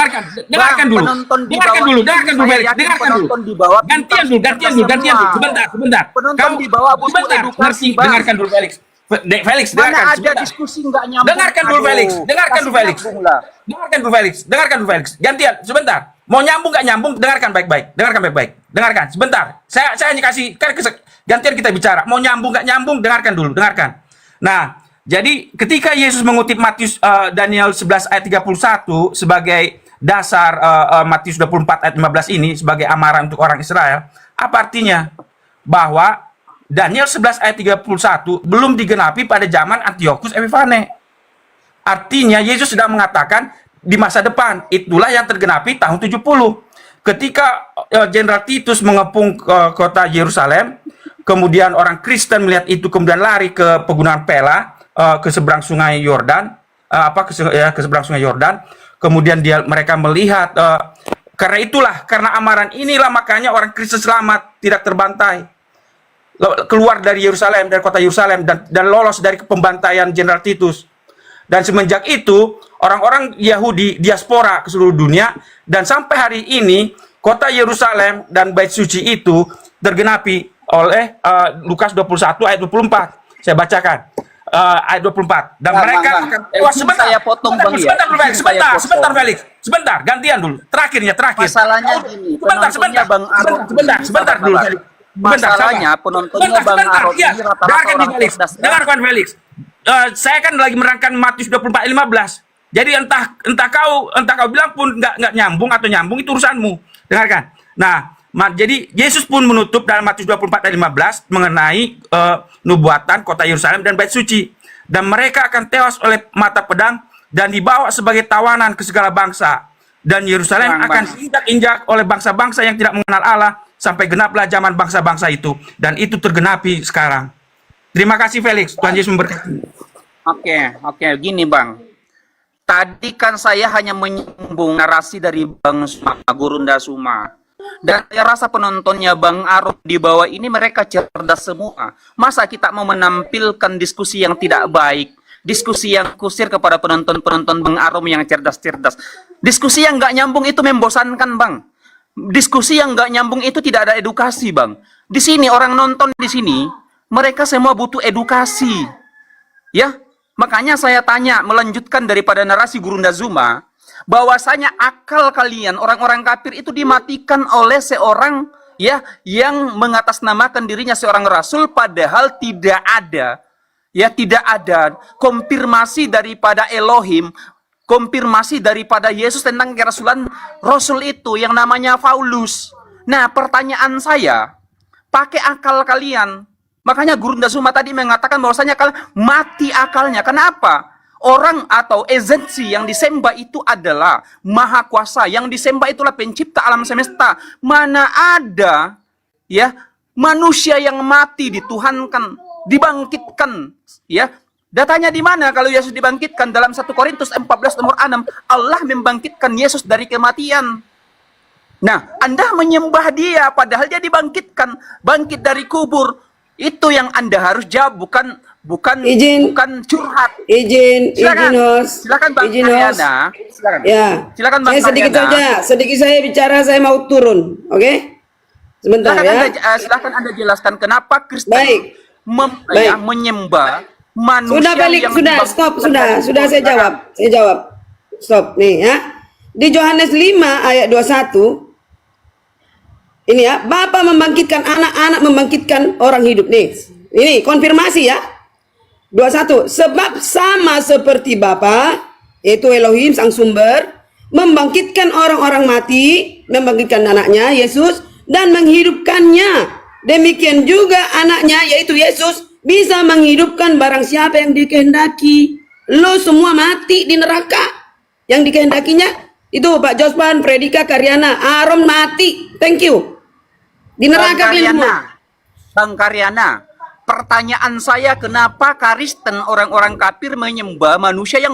Dengarkan dulu. penonton di Dengarkan bawah dulu, ini, dengarkan dulu, saya Felix. yakin Dengarkan dulu. penonton di bawah Gantian dulu. semua. Sebentar. Penonton di bawah butuh Sebentar, edukasi, ngerti. Bang. Dengarkan dulu, Felix. Felix, Mana dengarkan. ada Sebentar. diskusi nggak nyambung? Dengarkan dulu, Aduh, Felix. Dengarkan dulu, kasih Felix. nyambung lah. Dengarkan dulu, Felix. Gantian, sebentar. Mau nyambung nggak nyambung? Dengarkan baik-baik. Dengarkan, sebentar. Saya hanya kasih gantian kita bicara. Mau nyambung nggak nyambung? Dengarkan. Nah, jadi ketika Yesus mengutip Matius Daniel 11 ayat 31 sebagai dasar Matius 24 ayat 15 ini sebagai amaran untuk orang Israel, apa artinya? Bahwa Daniel 11 ayat 31 belum digenapi pada zaman Antiochus Epiphanes. Artinya Yesus sedang mengatakan di masa depan, itulah yang tergenapi tahun 70. ketika Jenderal Titus mengepung kota Yerusalem, kemudian orang Kristen melihat itu kemudian lari ke pegunungan Pela, ke seberang sungai Yordan, ke seberang sungai Yordan. Kemudian mereka melihat, karena amaran inilah makanya orang Kristen selamat, tidak terbantai, keluar dari Yerusalem, dari kota Yerusalem, dan lolos dari pembantaian Jenderal Titus. Dan semenjak itu orang-orang Yahudi diaspora ke seluruh dunia, dan sampai hari ini kota Yerusalem dan Bait Suci itu tergenapi oleh Lukas 21 ayat 24. Saya bacakan ayat 24. Dan mereka akan sebentar. Saya potong Bang ya. Sebentar Felix. Sebentar, gantian dulu. Terakhir. Masalahnya gini, Sebentar dulu Felix. Masalahnya penontonnya Bang Arok ini rata-rata orang cerdas. Dengarkan Felix. Saya kan lagi menerangkan Matius 24:15. Jadi entah kau bilang pun nggak nyambung atau nyambung, itu urusanmu. Dengarkan. Nah, jadi Yesus pun menutup dalam Matius 24:15 mengenai nubuatan kota Yerusalem dan Bait Suci. Dan mereka akan tewas oleh mata pedang dan dibawa sebagai tawanan ke segala bangsa. Dan Yerusalem akan diinjak-injak oleh bangsa-bangsa yang tidak mengenal Allah sampai genaplah zaman bangsa-bangsa itu. Dan itu tergenapi sekarang. Terima kasih Felix. Tuhan Yesus memberkati. Oke, gini Bang. Tadi kan saya hanya menyambung narasi dari Bang Gurunda Suma. Dan saya rasa penontonnya Bang Arok di bawah ini mereka cerdas semua. Masa kita mau menampilkan diskusi yang tidak baik, diskusi yang kusir kepada penonton-penonton Bang Arom yang cerdas-cerdas. Diskusi yang nggak nyambung itu membosankan Bang. Diskusi yang nggak nyambung itu tidak ada edukasi Bang. Di sini orang nonton di sini, mereka semua butuh edukasi. Ya, makanya saya tanya, melanjutkan daripada narasi Gurunda Zuma, bahwasanya akal kalian orang-orang kafir itu dimatikan oleh seorang ya yang mengatasnamakan dirinya seorang rasul, padahal tidak ada konfirmasi daripada Elohim, konfirmasi daripada Yesus tentang kerasulan rasul itu yang namanya Paulus. Nah, pertanyaan saya, pakai akal kalian. Makanya Gurunda Zuma tadi mengatakan bahwasanya kalian mati akalnya. Kenapa? Orang atau esensi yang disembah itu adalah Maha Kuasa. Yang disembah itulah pencipta alam semesta. Mana ada ya manusia yang mati dituhankan, dibangkitkan, ya. Datanya di mana kalau Yesus dibangkitkan? Dalam 1 Korintus 14 nomor 6, Allah membangkitkan Yesus dari kematian. Nah, Anda menyembah dia padahal dia dibangkitkan, bangkit dari kubur. Itu yang Anda harus jawab, bukan curhat. Silakan Bang Karyana. Silakan. Ya. Silakan Bang Karyana. Sedikit saya bicara, saya mau turun. Oke? Sebentar silakan Anda jelaskan kenapa Kristen menyembah manusia. Sudah Felix, sudah saya jawab. Stop nih ya. Di Yohanes 5 ayat 21 ini ya, Bapa membangkitkan anak membangkitkan orang hidup nih. Ini konfirmasi ya. 21, sebab sama seperti Bapa, yaitu Elohim sang sumber, membangkitkan orang-orang mati, membangkitkan anaknya Yesus dan menghidupkannya. Demikian juga anaknya yaitu Yesus bisa menghidupkan barang siapa yang dikehendaki. Lo semua mati di neraka. Yang dikehendakinya itu Pak Jospan, Predika, Karyana, Arom mati. Thank you. Di neraka Bang Karyana, pertanyaan saya kenapa Kristen orang-orang kafir menyembah manusia yang